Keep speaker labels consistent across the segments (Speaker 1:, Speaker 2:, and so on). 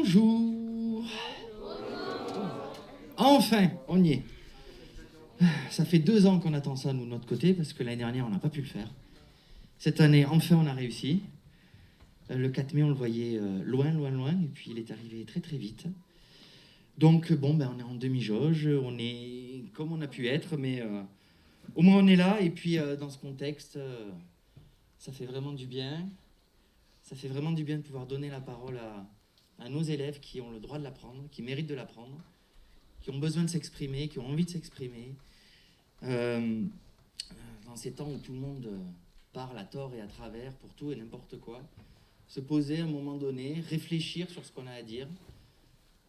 Speaker 1: Bonjour. Enfin, on y est. Ça fait 2 ans qu'on attend ça, nous, de notre côté, parce que l'année dernière, on n'a pas pu le faire. Cette année, enfin, on a réussi. Le 4 mai, on le voyait loin, et puis il est arrivé très, très vite. Donc, bon, on est en demi-jauge, on est comme on a pu être, mais au moins on est là, et puis dans ce contexte, ça fait vraiment du bien. Ça fait vraiment du bien de pouvoir donner la parole à nos élèves qui ont le droit de l'apprendre, qui méritent de l'apprendre, qui ont besoin de s'exprimer, qui ont envie de s'exprimer. Dans ces temps où tout le monde parle à tort et à travers pour tout et n'importe quoi, se poser à un moment donné, réfléchir sur ce qu'on a à dire,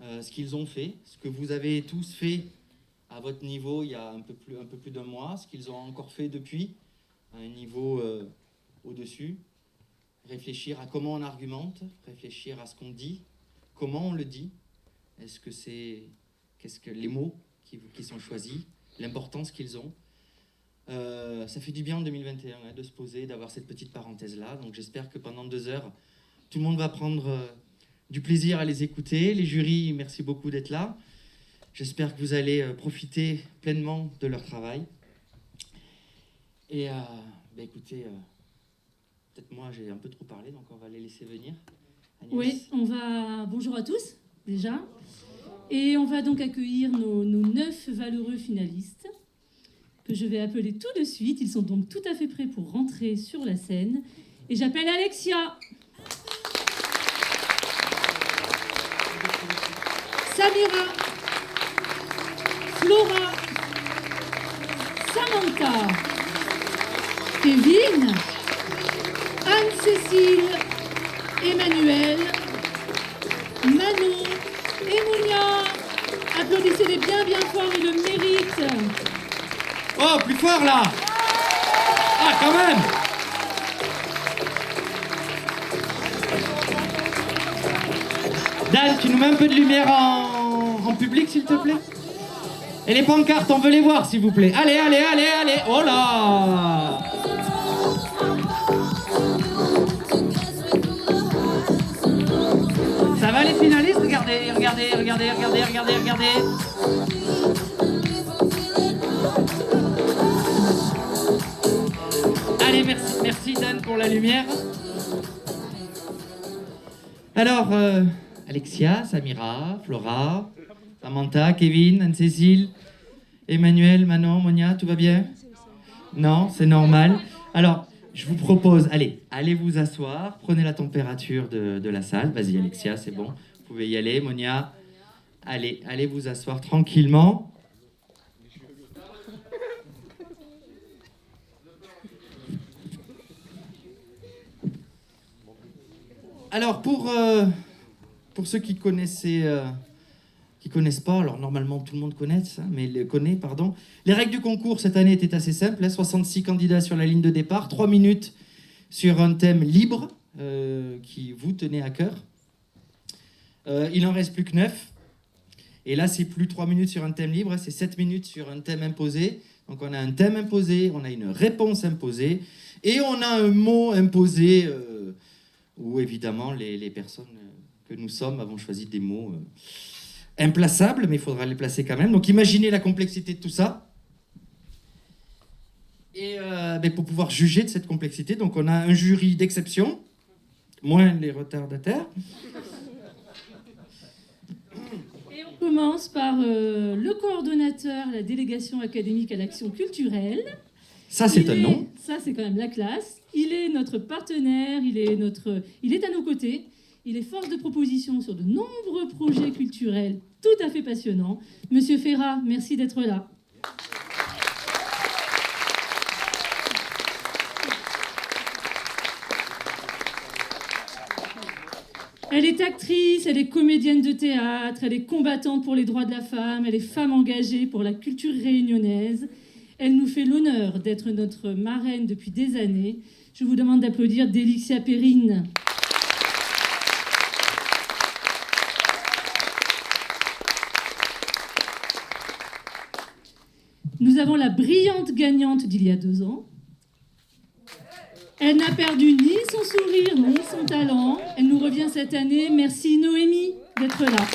Speaker 1: ce qu'ils ont fait, ce que vous avez tous fait à votre niveau il y a un peu plus d'un mois, ce qu'ils ont encore fait depuis, à un niveau au-dessus. Réfléchir à comment on argumente, réfléchir à ce qu'on dit, comment on le dit, qu'est-ce que les mots qui sont choisis, l'importance qu'ils ont. Ça fait du bien en 2021 de se poser, d'avoir cette petite parenthèse-là. Donc j'espère que pendant 2 heures, tout le monde va prendre du plaisir à les écouter. Les jurys, merci beaucoup d'être là. J'espère que vous allez profiter pleinement de leur travail. Et écoutez... peut-être moi, j'ai un peu trop parlé, donc on va les laisser venir. Agnès.
Speaker 2: Oui, bonjour à tous, déjà. Et on va donc accueillir nos 9 valeureux finalistes, que je vais appeler tout de suite. Ils sont donc tout à fait prêts pour rentrer sur la scène. Et j'appelle Alexia, Samira, Flora, Samantha, Kevin, Anne-Cécile, Emmanuel, Manon et Monia. Applaudissez-les bien fort, ils le méritent.
Speaker 1: Oh, plus fort là! Ah, quand même! Dan, tu nous mets un peu de lumière en public, s'il te plaît? Et les pancartes, on veut les voir, s'il vous plaît. Allez! Oh là! Ça va les finalistes? Regardez. Allez, merci Dan pour la lumière. Alors, Alexia, Samira, Flora, Samantha, Kevin, Anne-Cécile, Emmanuel, Manon, Monia, tout va bien? Non, c'est normal. Alors, je vous propose, allez vous asseoir, prenez la température de la salle. Vas-y Alexia, c'est bon, vous pouvez y aller. Monia, allez vous asseoir tranquillement. Alors pour ceux qui connaissent pas, alors normalement tout le monde connaît ça, mais pardon. Les règles du concours cette année étaient assez simples, 66 candidats sur la ligne de départ, 3 minutes sur un thème libre qui vous tenait à cœur. Il en reste plus que 9. Et là, c'est plus 3 minutes sur un thème libre, c'est 7 minutes sur un thème imposé. Donc on a un thème imposé, on a une réponse imposée, et on a un mot imposé où évidemment les personnes que nous sommes avons choisi des mots implaçables, mais il faudra les placer quand même. Donc imaginez la complexité de tout ça. Et pour pouvoir juger de cette complexité, donc on a un jury d'exception, moins les retardataires.
Speaker 2: Et on commence par le coordonnateur, la délégation académique à l'action culturelle.
Speaker 1: Ça, c'est un nom.
Speaker 2: Ça, c'est quand même la classe. Il est notre partenaire, il est à nos côtés. Il est force de proposition sur de nombreux projets culturels tout à fait passionnants. Monsieur Ferrat, merci d'être là. Elle est actrice, elle est comédienne de théâtre, elle est combattante pour les droits de la femme, elle est femme engagée pour la culture réunionnaise. Elle nous fait l'honneur d'être notre marraine depuis des années. Je vous demande d'applaudir Délixia Perrine. Nous avons la brillante gagnante d'il y a 2 ans. Elle n'a perdu ni son sourire, ni son talent. Elle nous revient cette année. Merci Noémie d'être là.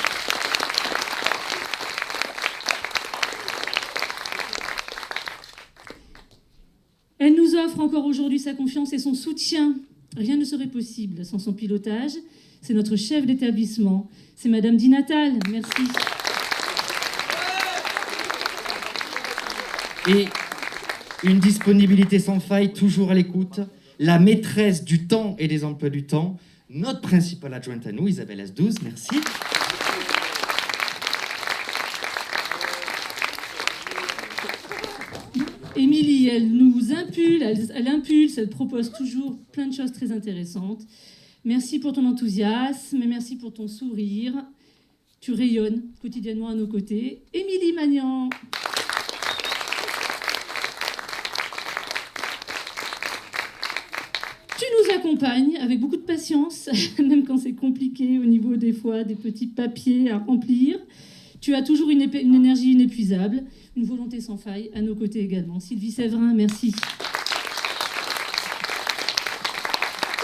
Speaker 2: Elle nous offre encore aujourd'hui sa confiance et son soutien. Rien ne serait possible sans son pilotage. C'est notre chef d'établissement. C'est Madame Di Natale. Merci.
Speaker 1: Et une disponibilité sans faille, toujours à l'écoute. La maîtresse du temps et des emplois du temps. Notre principale adjointe à nous, Isabelle S12. Merci.
Speaker 2: Émilie, elle nous impulse, elle impulse, elle propose toujours plein de choses très intéressantes. Merci pour ton enthousiasme, et merci pour ton sourire. Tu rayonnes quotidiennement à nos côtés. Émilie Magnan. Tu nous accompagnes avec beaucoup de patience, même quand c'est compliqué au niveau des fois des petits papiers à remplir. Tu as toujours une énergie inépuisable, une volonté sans faille à nos côtés également. Sylvie Séverin, merci.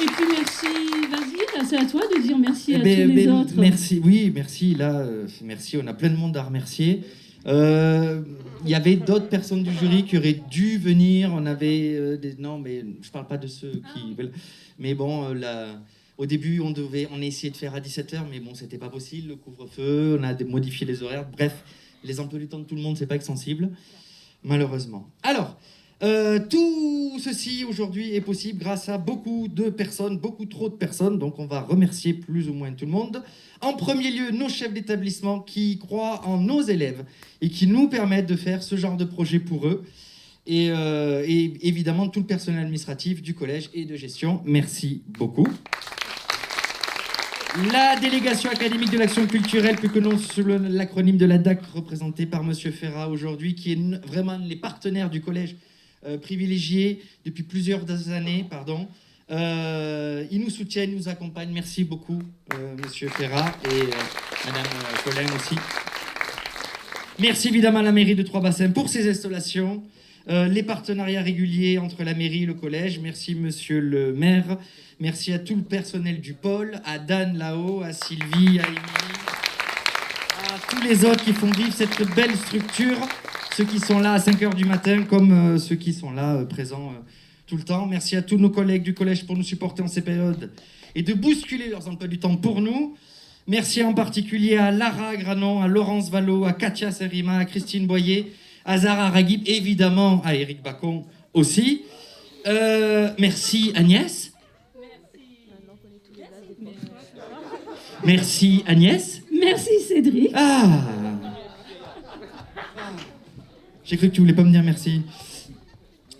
Speaker 2: Et puis merci, vas-y, là, c'est à toi de dire merci à tous les autres.
Speaker 1: Merci, oui, merci, là, merci, on a plein de monde à remercier. Il y avait d'autres personnes du jury qui auraient dû venir, on avait non, mais je parle pas de ceux qui veulent, mais bon, au début, on a essayé de faire à 17h, mais bon, c'était pas possible, le couvre-feu, on a modifié les horaires, bref, les emplois du temps de tout le monde, c'est pas extensible, malheureusement. Alors, tout ceci aujourd'hui est possible grâce à beaucoup de personnes, beaucoup trop de personnes, donc on va remercier plus ou moins tout le monde. En premier lieu, nos chefs d'établissement qui croient en nos élèves et qui nous permettent de faire ce genre de projet pour eux. Et évidemment, tout le personnel administratif du collège et de gestion, merci beaucoup. La délégation académique de l'action culturelle, plus connue sous l'acronyme de la DAC, représentée par Monsieur Ferrat aujourd'hui, qui est vraiment les partenaires du collège privilégiés depuis plusieurs années. Ils nous soutiennent, ils nous accompagnent. Merci beaucoup, Monsieur Ferrat et Madame Colin aussi. Merci évidemment à la mairie de Trois-Bassins pour ses installations, les partenariats réguliers entre la mairie et le collège. Merci, Monsieur le maire. Merci à tout le personnel du pôle, à Dan là-haut, à Sylvie, à Émilie, à tous les autres qui font vivre cette belle structure, ceux qui sont là à 5h du matin comme ceux qui sont là présents tout le temps. Merci à tous nos collègues du collège pour nous supporter en ces périodes et de bousculer leurs emplois du temps pour nous. Merci en particulier à Lara Granon, à Laurence Vallot, à Katia Serima, à Christine Boyer, à Zara Raghib, évidemment à Éric Bacon aussi. Merci Agnès. Merci Agnès.
Speaker 2: Merci Cédric.
Speaker 1: Ah, j'ai cru que tu voulais pas me dire merci.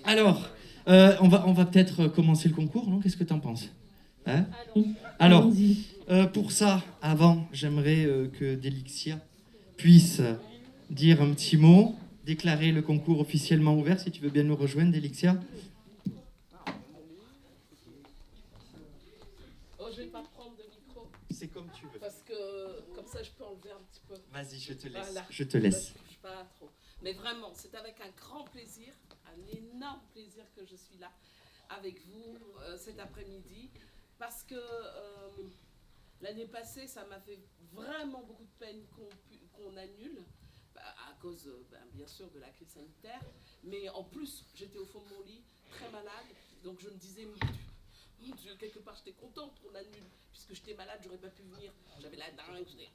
Speaker 1: Alors, on va peut-être commencer le concours, non? Qu'est-ce que tu en penses, hein? Alors, pour ça, avant, j'aimerais que Delixia puisse dire un petit mot, déclarer le concours officiellement ouvert, si tu veux bien nous rejoindre, Delixia. C'est comme tu veux.
Speaker 3: Parce que comme ça, je peux enlever un petit peu.
Speaker 1: Vas-y, je te laisse.
Speaker 3: Voilà.
Speaker 1: Je te laisse.
Speaker 3: Je touche pas trop. Mais vraiment, c'est avec un grand plaisir, un énorme plaisir que je suis là avec vous cet après-midi. Parce que l'année passée, ça m'a fait vraiment beaucoup de peine qu'on annule. À cause, bien sûr, de la crise sanitaire. Mais en plus, j'étais au fond de mon lit, très malade. Donc je me disais... Mon Dieu, quelque part, j'étais contente qu'on annule, puisque j'étais malade, j'aurais pas pu venir. J'avais la dingue, j'étais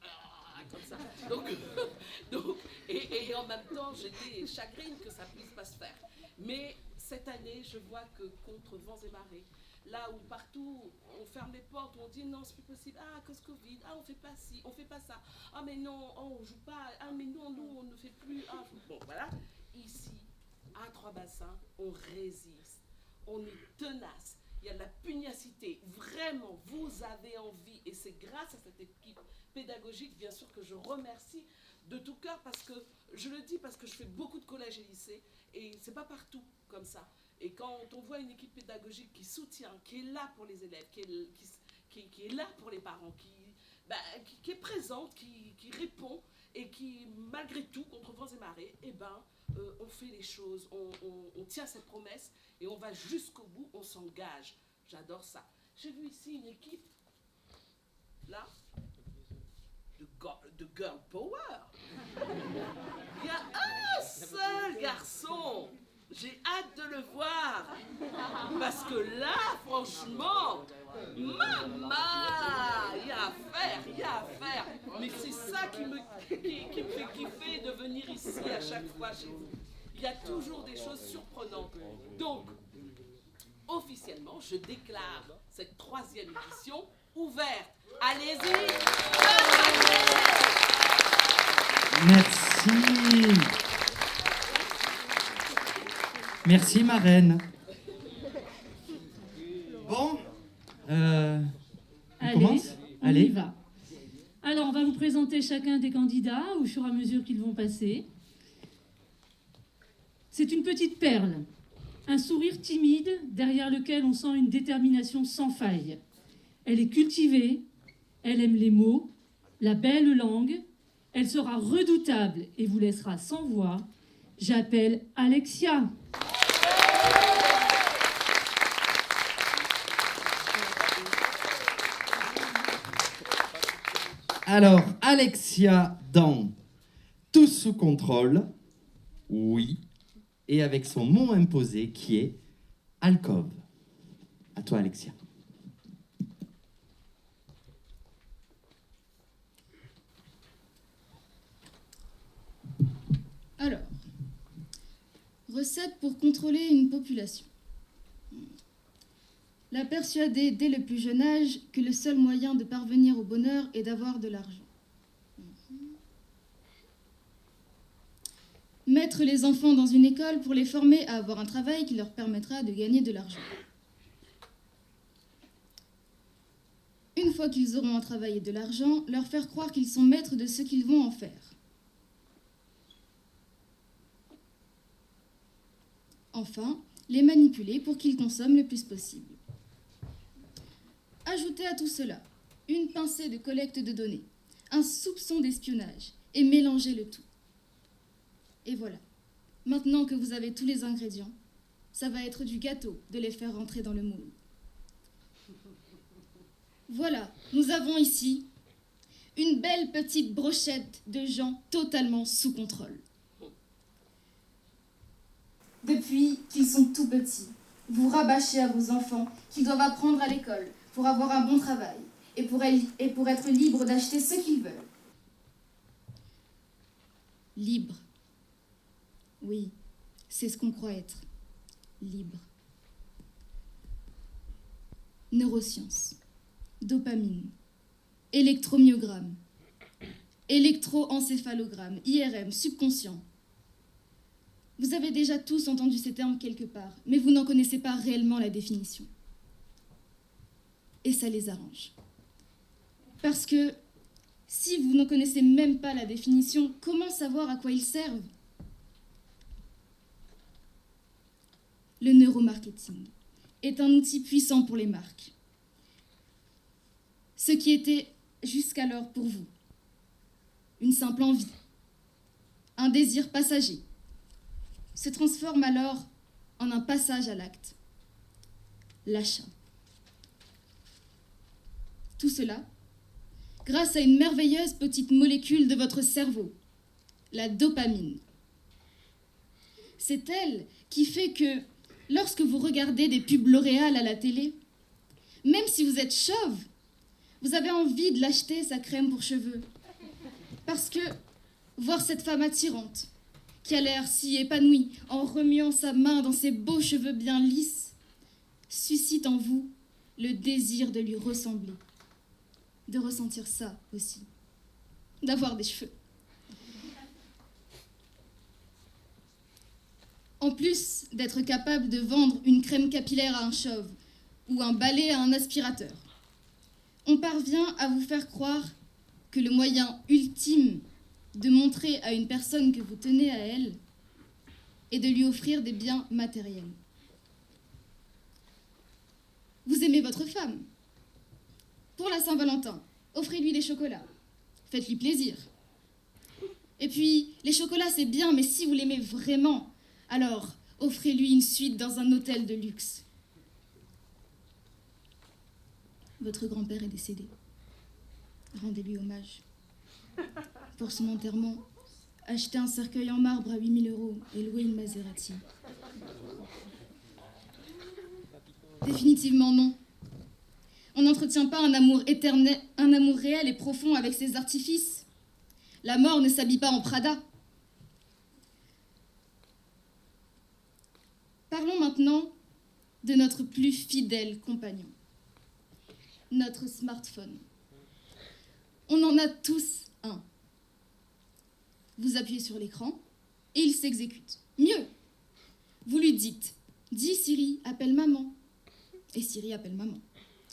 Speaker 3: comme ça. Donc, et en même temps, j'étais chagrine que ça puisse pas se faire. Mais cette année, je vois que contre vents et marées, là où partout on ferme les portes, où on dit non, c'est plus possible. Ah, à cause Covid, on fait pas ci, on fait pas ça. Ah, mais non, on joue pas. Ah, mais non, nous, on ne fait plus. Ah, bon, voilà. Ici, à Trois-Bassins, on résiste. On est tenace. Il y a de la pugnacité. Vraiment, vous avez envie. Et c'est grâce à cette équipe pédagogique, bien sûr, que je remercie de tout cœur parce que, je le dis parce que je fais beaucoup de collèges et lycées et c'est pas partout comme ça. Et quand on voit une équipe pédagogique qui soutient, qui est là pour les élèves, qui est là pour les parents, qui est présente, qui répond et qui, malgré tout, contre vents et marées, on fait les choses, on tient cette promesse et on va jusqu'au bout, on s'engage. J'adore ça. J'ai vu ici une équipe, là, de girl power. Il y a un seul garçon. J'ai hâte de le voir. Parce que là, franchement, maman, il y a à faire, il y a à faire. Mais c'est ça qui me fait kiffer de venir ici à chaque fois chez vous. Il y a toujours des choses surprenantes. Donc, officiellement, je déclare cette 3e édition ouverte. Allez-y,
Speaker 1: Merci. Merci, marraine. Bon, on commence ?
Speaker 2: On y va. Alors, on va vous présenter chacun des candidats au fur et à mesure qu'ils vont passer. C'est une petite perle, un sourire timide derrière lequel on sent une détermination sans faille. Elle est cultivée, elle aime les mots, la belle langue, elle sera redoutable et vous laissera sans voix. J'appelle Alexia.
Speaker 1: Alors, Alexia dans Tout sous contrôle, oui, et avec son mot imposé qui est alcôve. À toi, Alexia.
Speaker 4: Alors, recette pour contrôler une population. La persuader dès le plus jeune âge que le seul moyen de parvenir au bonheur est d'avoir de l'argent. Mettre les enfants dans une école pour les former à avoir un travail qui leur permettra de gagner de l'argent. Une fois qu'ils auront un travail et de l'argent, leur faire croire qu'ils sont maîtres de ce qu'ils vont en faire. Enfin, les manipuler pour qu'ils consomment le plus possible. Ajoutez à tout cela une pincée de collecte de données, un soupçon d'espionnage et mélangez le tout. Et voilà, maintenant que vous avez tous les ingrédients, ça va être du gâteau de les faire rentrer dans le moule. Voilà, nous avons ici une belle petite brochette de gens totalement sous contrôle. Depuis qu'ils sont tout petits, vous rabâchez à vos enfants qu'ils doivent apprendre à l'école pour avoir un bon travail et pour être libres d'acheter ce qu'ils veulent. Libre. Oui, c'est ce qu'on croit être. Libre. Neurosciences. Dopamine. Électromyogramme. Électroencéphalogramme. IRM. Subconscient. Vous avez déjà tous entendu ces termes quelque part, mais vous n'en connaissez pas réellement la définition. Et ça les arrange. Parce que si vous n'en connaissez même pas la définition, comment savoir à quoi ils servent ? Le neuromarketing est un outil puissant pour les marques. Ce qui était jusqu'alors pour vous une simple envie, un désir passager, se transforme alors en un passage à l'acte, l'achat. Tout cela grâce à une merveilleuse petite molécule de votre cerveau, la dopamine. C'est elle qui fait que lorsque vous regardez des pubs L'Oréal à la télé, même si vous êtes chauve, vous avez envie de l'acheter, sa crème pour cheveux. Parce que voir cette femme attirante, qui a l'air si épanouie en remuant sa main dans ses beaux cheveux bien lisses, suscite en vous le désir de lui ressembler, de ressentir ça aussi, d'avoir des cheveux. En plus d'être capable de vendre une crème capillaire à un chauve ou un balai à un aspirateur, on parvient à vous faire croire que le moyen ultime de montrer à une personne que vous tenez à elle est de lui offrir des biens matériels. Vous aimez votre femme. Pour la Saint-Valentin, offrez-lui des chocolats. Faites-lui plaisir. Et puis, les chocolats, c'est bien, mais si vous l'aimez vraiment, alors offrez-lui une suite dans un hôtel de luxe. Votre grand-père est décédé. Rendez-lui hommage. Pour son enterrement, acheter un cercueil en marbre à 8 000 € et louer une Maserati. Définitivement non. On n'entretient pas un amour éternel, un amour réel et profond avec ses artifices. La mort ne s'habille pas en Prada. Parlons maintenant de notre plus fidèle compagnon, notre smartphone. On en a tous un. Vous appuyez sur l'écran et il s'exécute. Mieux, vous lui dites « Dis Siri, appelle maman ». Et Siri appelle maman.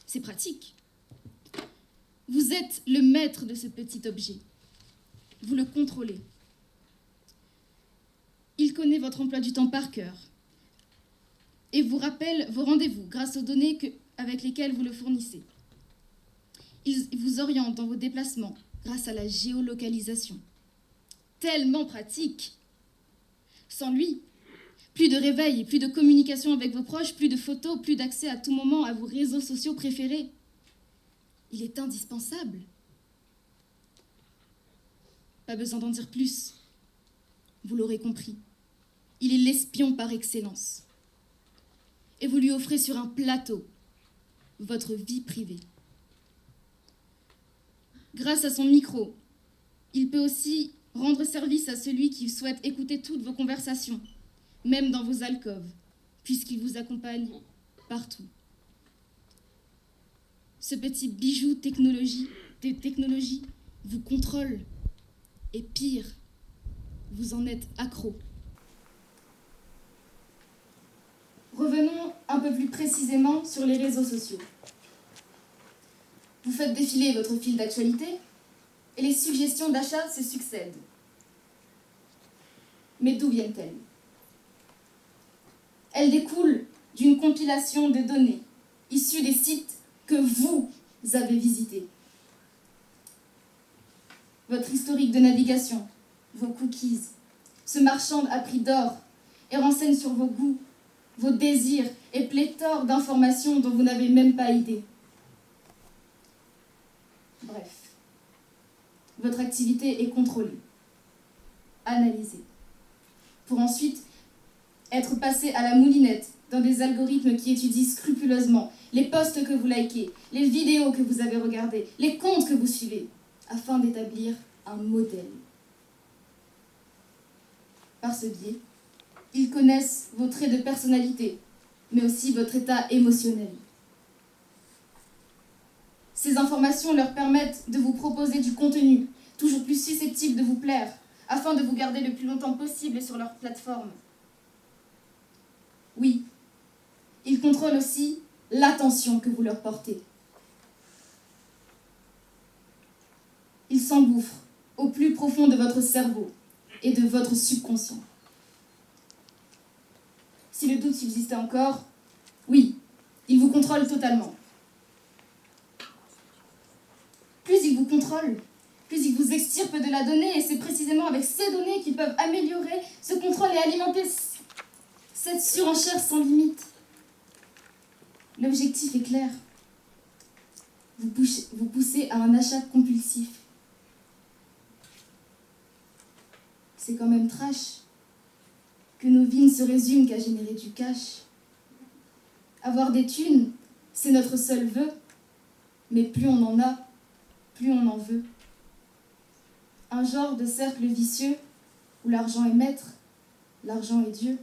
Speaker 4: C'est pratique. Vous êtes le maître de ce petit objet. Vous le contrôlez. Il connaît votre emploi du temps par cœur et vous rappelle vos rendez-vous grâce aux données avec lesquelles vous le fournissez. Il vous oriente dans vos déplacements grâce à la géolocalisation. Tellement pratique. Sans lui, plus de réveil, plus de communication avec vos proches, plus de photos, plus d'accès à tout moment à vos réseaux sociaux préférés. Il est indispensable. Pas besoin d'en dire plus. Vous l'aurez compris. Il est l'espion par excellence. Et vous lui offrez sur un plateau votre vie privée. Grâce à son micro, il peut aussi rendre service à celui qui souhaite écouter toutes vos conversations, même dans vos alcôves, puisqu'il vous accompagne partout. Ce petit bijou de technologie vous contrôle, et pire, vous en êtes accro. Revenons un peu plus précisément sur les réseaux sociaux. Vous faites défiler votre fil d'actualité et les suggestions d'achat se succèdent. Mais d'où viennent-elles ? Elles découlent d'une compilation de données issues des sites que vous avez visités. Votre historique de navigation, vos cookies, se marchandent à prix d'or et renseignent sur vos goûts, vos désirs et pléthore d'informations dont vous n'avez même pas idée. Bref, votre activité est contrôlée, analysée, pour ensuite être passée à la moulinette dans des algorithmes qui étudient scrupuleusement les posts que vous likez, les vidéos que vous avez regardées, les comptes que vous suivez, afin d'établir un modèle. Par ce biais, ils connaissent vos traits de personnalité, mais aussi votre état émotionnel. Ces informations leur permettent de vous proposer du contenu toujours plus susceptible de vous plaire, afin de vous garder le plus longtemps possible sur leur plateforme. Oui, ils contrôlent aussi l'attention que vous leur portez. Ils s'engouffrent au plus profond de votre cerveau et de votre subconscient. Si le doute subsistait encore, oui, ils vous contrôlent totalement. Plus ils vous contrôlent, plus ils vous extirpent de la donnée, et c'est précisément avec ces données qu'ils peuvent améliorer ce contrôle et alimenter cette surenchère sans limite. L'objectif est clair. Vous poussez à un achat compulsif. C'est quand même trash que nos vies ne se résument qu'à générer du cash. Avoir des thunes, c'est notre seul vœu, mais plus on en a, plus on en veut. Un genre de cercle vicieux où l'argent est maître, l'argent est Dieu.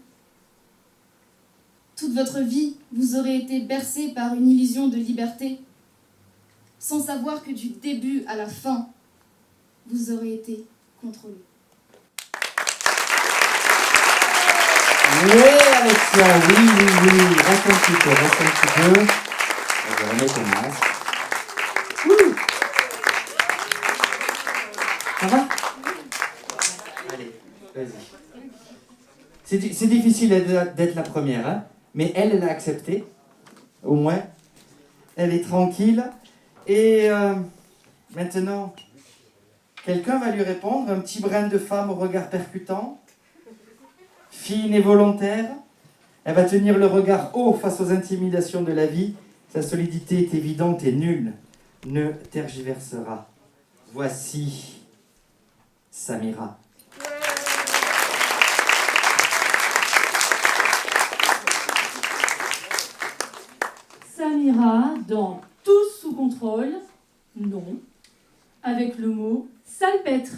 Speaker 4: Toute votre vie, vous aurez été bercé par une illusion de liberté, sans savoir que du début à la fin, vous aurez été contrôlé.
Speaker 5: Oui, Alexia, oui. Reste un petit peu. Je vais remettre ton masque. Ouh. Ça va ? Allez, vas-y. C'est difficile d'être la première, hein ? Mais elle a accepté, au moins. Elle est tranquille. Et maintenant, quelqu'un va lui répondre, un petit brin de femme au regard percutant, fine et volontaire. Elle va tenir le regard haut face aux intimidations de la vie. Sa solidité est évidente et nulle ne tergiversera. Voici Samira.
Speaker 2: Samira dans Tous sous contrôle, non, avec le mot salpêtre.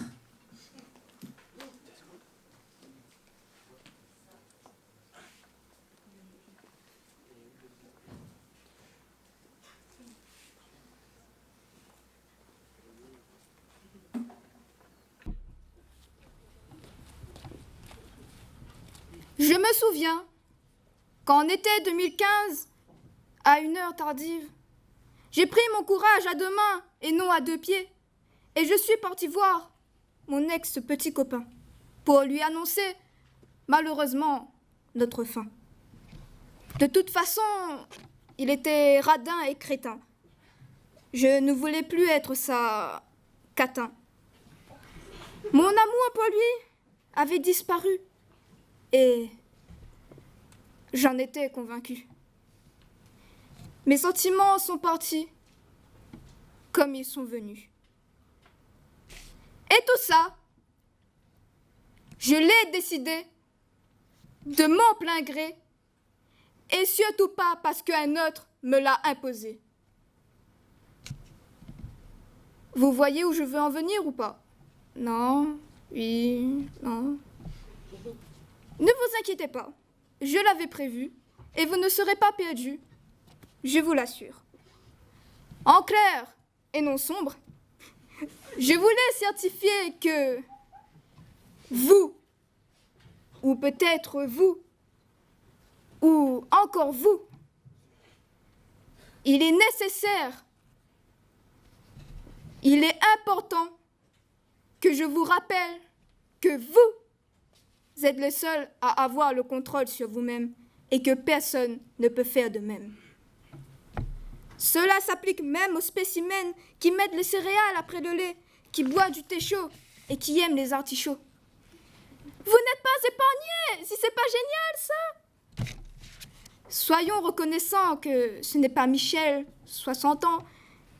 Speaker 6: Je me souviens qu'en été 2015, à une heure tardive, j'ai pris mon courage à 2 mains et non à 2 pieds, et je suis partie voir mon ex-petit copain pour lui annoncer, malheureusement, notre fin. De toute façon, il était radin et crétin. Je ne voulais plus être sa catin. Mon amour pour lui avait disparu. Et j'en étais convaincue. Mes sentiments sont partis comme ils sont venus. Et tout ça, je l'ai décidé de mon plein gré et surtout pas parce qu'un autre me l'a imposé. Vous voyez où je veux en venir ou pas? Non, oui, non. Ne vous inquiétez pas, je l'avais prévu et vous ne serez pas perdus, je vous l'assure. En clair et non sombre, je voulais certifier que vous, ou peut-être vous, ou encore vous, il est nécessaire, il est important que je vous rappelle que vous êtes le seul à avoir le contrôle sur vous-même et que personne ne peut faire de même. Cela s'applique même aux spécimens qui mettent les céréales après le lait, qui boivent du thé chaud et qui aiment les artichauts. Vous n'êtes pas épargnés, si c'est pas génial ça! Soyons reconnaissants que ce n'est pas Michel, 60 ans,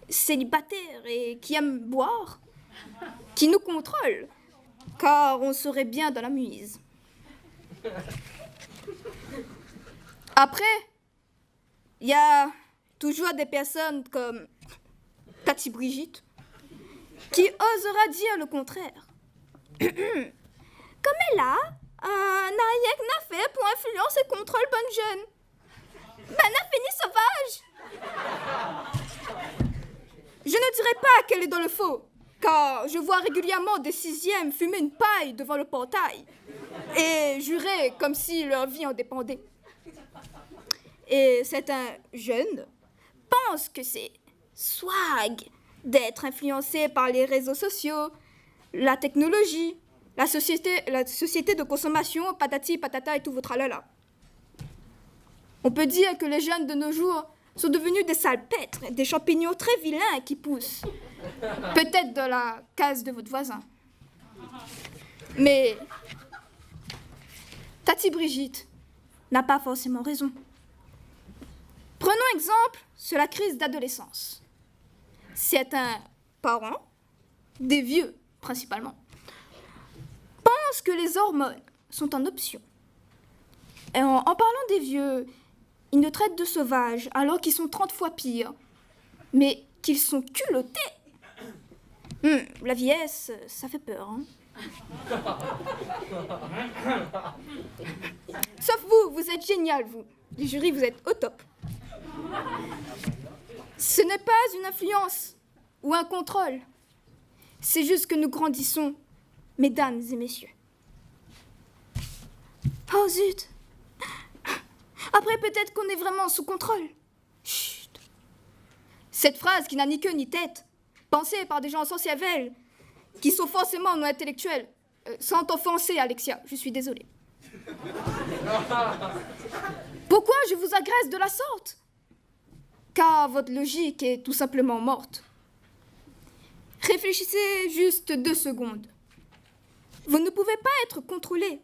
Speaker 6: célibataire et qui aime boire, qui nous contrôle, car on serait bien dans la muise. Après, il y a toujours des personnes comme Tati Brigitte qui osera dire le contraire. Comme elle a n'a rien à faire pour influencer et contrôler bonne jeune. Ben, a fini sauvage. Je ne dirais pas qu'elle est dans le faux, car je vois régulièrement des 6e fumer une paille devant le portail et jurer comme si leur vie en dépendait. Et certains jeunes pensent que c'est swag d'être influencé par les réseaux sociaux, la technologie, la société de consommation, patati, patata et tout votre tralala. On peut dire que les jeunes de nos jours sont devenus des salpêtres, des champignons très vilains qui poussent. Peut-être dans la case de votre voisin. Mais Tati Brigitte n'a pas forcément raison. Prenons exemple sur la crise d'adolescence. Certains parents, des vieux principalement, pensent que les hormones sont en option. Et en parlant des vieux, ils nous traitent de sauvages alors qu'ils sont 30 fois pires, mais qu'ils sont culottés. La vieillesse, ça fait peur, hein. Sauf vous, vous êtes génial, vous. Les jurys, vous êtes au top. Ce n'est pas une influence ou un contrôle. C'est juste que nous grandissons, mesdames et messieurs. Oh zut! Après, peut-être qu'on est vraiment sous contrôle. Chut! Cette phrase qui n'a ni queue ni tête, pensée par des gens sans cervelle, qui sont forcément non intellectuels, sans t'offenser, Alexia, je suis désolée. Pourquoi je vous agresse de la sorte? Car votre logique est tout simplement morte. Réfléchissez juste 2 secondes. Vous ne pouvez pas être contrôlé.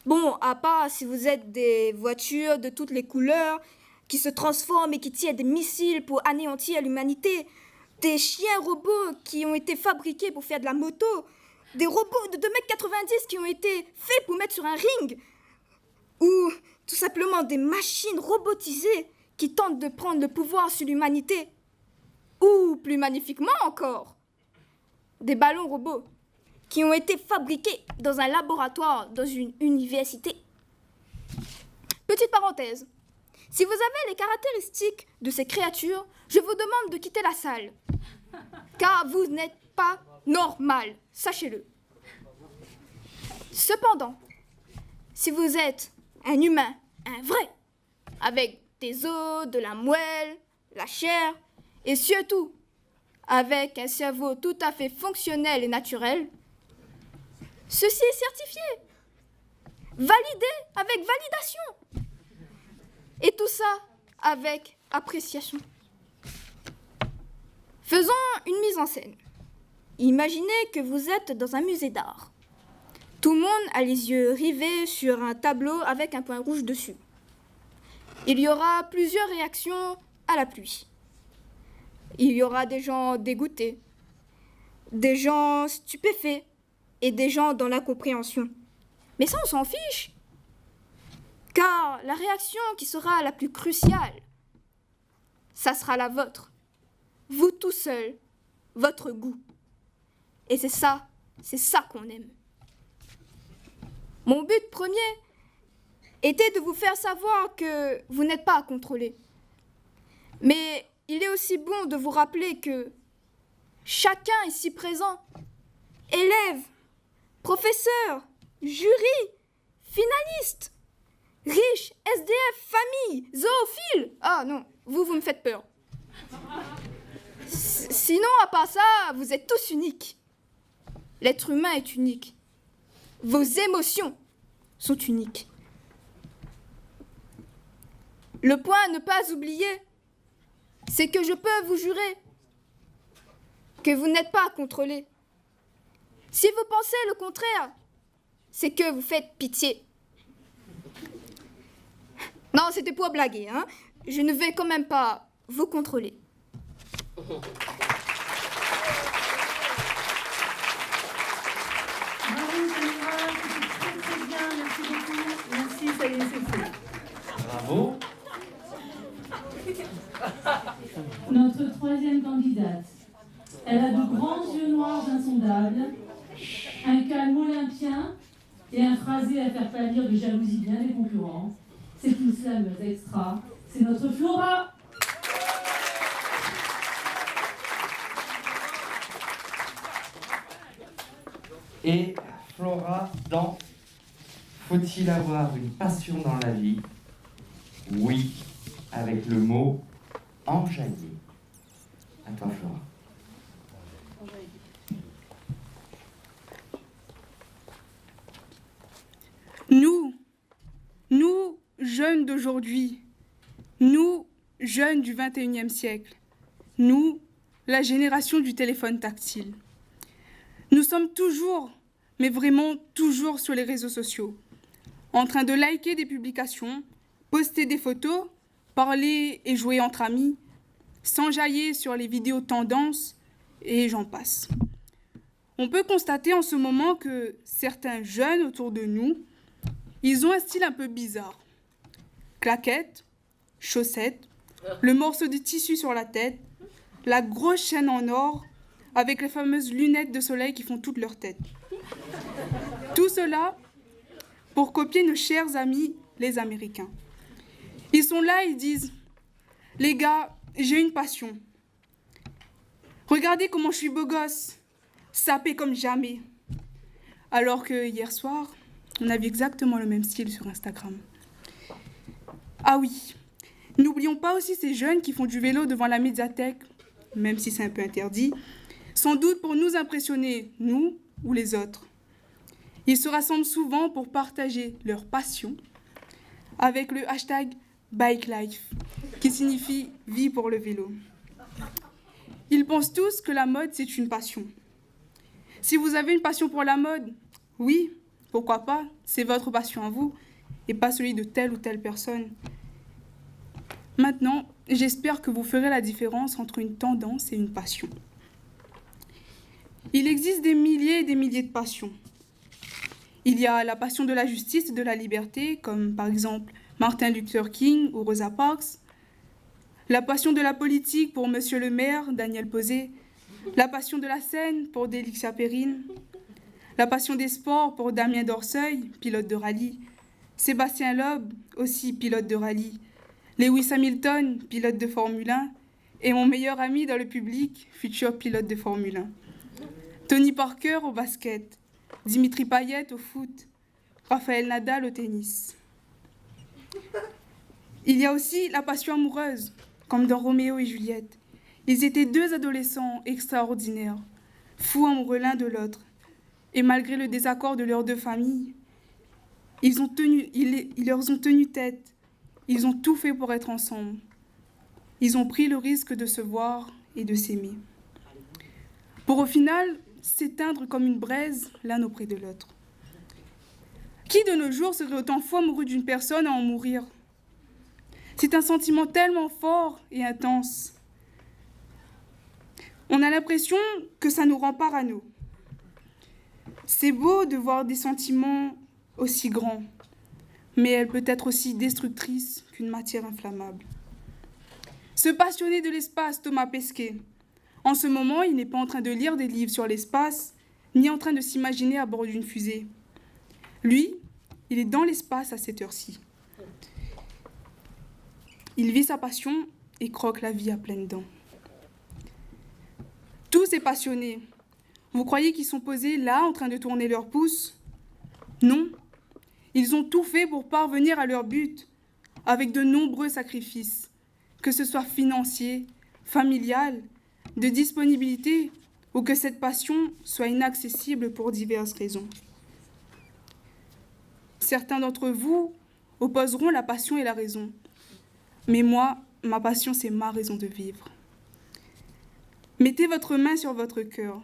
Speaker 6: Bon, à part si vous êtes des voitures de toutes les couleurs qui se transforment et qui tirent des missiles pour anéantir l'humanité, des chiens robots qui ont été fabriqués pour faire de la moto, des robots de 2,90 m qui ont été faits pour mettre sur un ring, ou tout simplement des machines robotisées qui tentent de prendre le pouvoir sur l'humanité, ou plus magnifiquement encore, des ballons robots qui ont été fabriqués dans un laboratoire dans une université. Petite parenthèse, si vous avez les caractéristiques de ces créatures, je vous demande de quitter la salle, car vous n'êtes pas normal, sachez-le. Cependant, si vous êtes un humain, un vrai, avec des os, de la moelle, la chair, et surtout avec un cerveau tout à fait fonctionnel et naturel, ceci est certifié, validé avec validation, et tout ça avec appréciation. Faisons une mise en scène. Imaginez que vous êtes dans un musée d'art. Tout le monde a les yeux rivés sur un tableau avec un point rouge dessus. Il y aura plusieurs réactions à la pluie. Il y aura des gens dégoûtés, des gens stupéfaits et des gens dans l'incompréhension. Mais ça, on s'en fiche. Car la réaction qui sera la plus cruciale, ça sera la vôtre. Vous tout seul, votre goût. Et c'est ça qu'on aime. Mon but premier était de vous faire savoir que vous n'êtes pas à contrôler. Mais il est aussi bon de vous rappeler que chacun ici présent, élève, professeur, jury, finaliste, riche, SDF, famille, zoophile. Ah non, vous me faites peur. Sinon, à part ça, vous êtes tous uniques. L'être humain est unique. Vos émotions sont uniques. Le point à ne pas oublier, c'est que je peux vous jurer que vous n'êtes pas à contrôler. Si vous pensez le contraire, c'est que vous faites pitié. Non, c'était pour blaguer, hein. Je ne vais quand même pas vous contrôler.
Speaker 2: Bravo, Samira, c'était très bien, merci beaucoup. Merci, ça y est, c'est fait.
Speaker 1: Bravo.
Speaker 2: Notre troisième candidate. Elle a de grands yeux noirs insondables, un calme olympien et un phrasé à faire pâlir de jalousie bien des concurrents. C'est une slameuse extra. C'est notre Flora.
Speaker 5: Et Flora, dans Faut-il avoir une passion dans la vie? Oui, avec le mot enjaillé. À toi, Flora.
Speaker 7: Nous, jeunes d'aujourd'hui, nous, jeunes du 21e siècle, nous, la génération du téléphone tactile. Nous sommes toujours, mais vraiment toujours sur les réseaux sociaux, en train de liker des publications, poster des photos, parler et jouer entre amis, s'enjailler sur les vidéos tendances, et j'en passe. On peut constater en ce moment que certains jeunes autour de nous, ils ont un style un peu bizarre. Claquettes, chaussettes, le morceau de tissu sur la tête, la grosse chaîne en or, avec les fameuses lunettes de soleil qui font toute leur tête. Tout cela pour copier nos chers amis, les Américains. Ils sont là, ils disent « Les gars, j'ai une passion. Regardez comment je suis beau gosse, sapé comme jamais. » Alors que hier soir, on a vu exactement le même style sur Instagram. Ah oui, n'oublions pas aussi ces jeunes qui font du vélo devant la médiathèque, même si c'est un peu interdit, sans doute pour nous impressionner, nous ou les autres. Ils se rassemblent souvent pour partager leur passion avec le hashtag BikeLife, qui signifie « vie pour le vélo ». Ils pensent tous que la mode, c'est une passion. Si vous avez une passion pour la mode, oui, pourquoi pas, c'est votre passion à vous, et pas celui de telle ou telle personne. Maintenant, j'espère que vous ferez la différence entre une tendance et une passion. Il existe des milliers et des milliers de passions. Il y a la passion de la justice et de la liberté, comme par exemple Martin Luther King ou Rosa Parks. La passion de la politique pour Monsieur le maire, Daniel Posé. La passion de la scène pour Délixia Perrine. La passion des sports pour Damien Dorseuil, pilote de rallye. Sébastien Loeb, aussi pilote de rallye. Lewis Hamilton, pilote de Formule 1. Et mon meilleur ami dans le public, futur pilote de Formule 1. Tony Parker au basket. Dimitri Payet au foot. Raphaël Nadal au tennis. Il y a aussi la passion amoureuse, comme dans Roméo et Juliette. Ils étaient deux adolescents extraordinaires, fous amoureux l'un de l'autre. Et malgré le désaccord de leurs deux familles, ils leur ont tenu tête. Ils ont tout fait pour être ensemble. Ils ont pris le risque de se voir et de s'aimer. Pour au final s'éteindre comme une braise l'un auprès de l'autre. Qui de nos jours serait autant fou amoureux d'une personne à en mourir? C'est un sentiment tellement fort et intense. On a l'impression que ça nous rend parano. C'est beau de voir des sentiments aussi grands, mais elle peut être aussi destructrice qu'une matière inflammable. Ce passionné de l'espace, Thomas Pesquet, en ce moment, il n'est pas en train de lire des livres sur l'espace, ni en train de s'imaginer à bord d'une fusée. Lui, il est dans l'espace à cette heure-ci. Il vit sa passion et croque la vie à pleines dents. Tous ces passionnés, vous croyez qu'ils sont posés là en train de tourner leur pouce? Non, ils ont tout fait pour parvenir à leur but, avec de nombreux sacrifices, que ce soit financier, familial, de disponibilité, ou que cette passion soit inaccessible pour diverses raisons. Certains d'entre vous opposeront la passion et la raison, mais moi, ma passion, c'est ma raison de vivre. Mettez votre main sur votre cœur.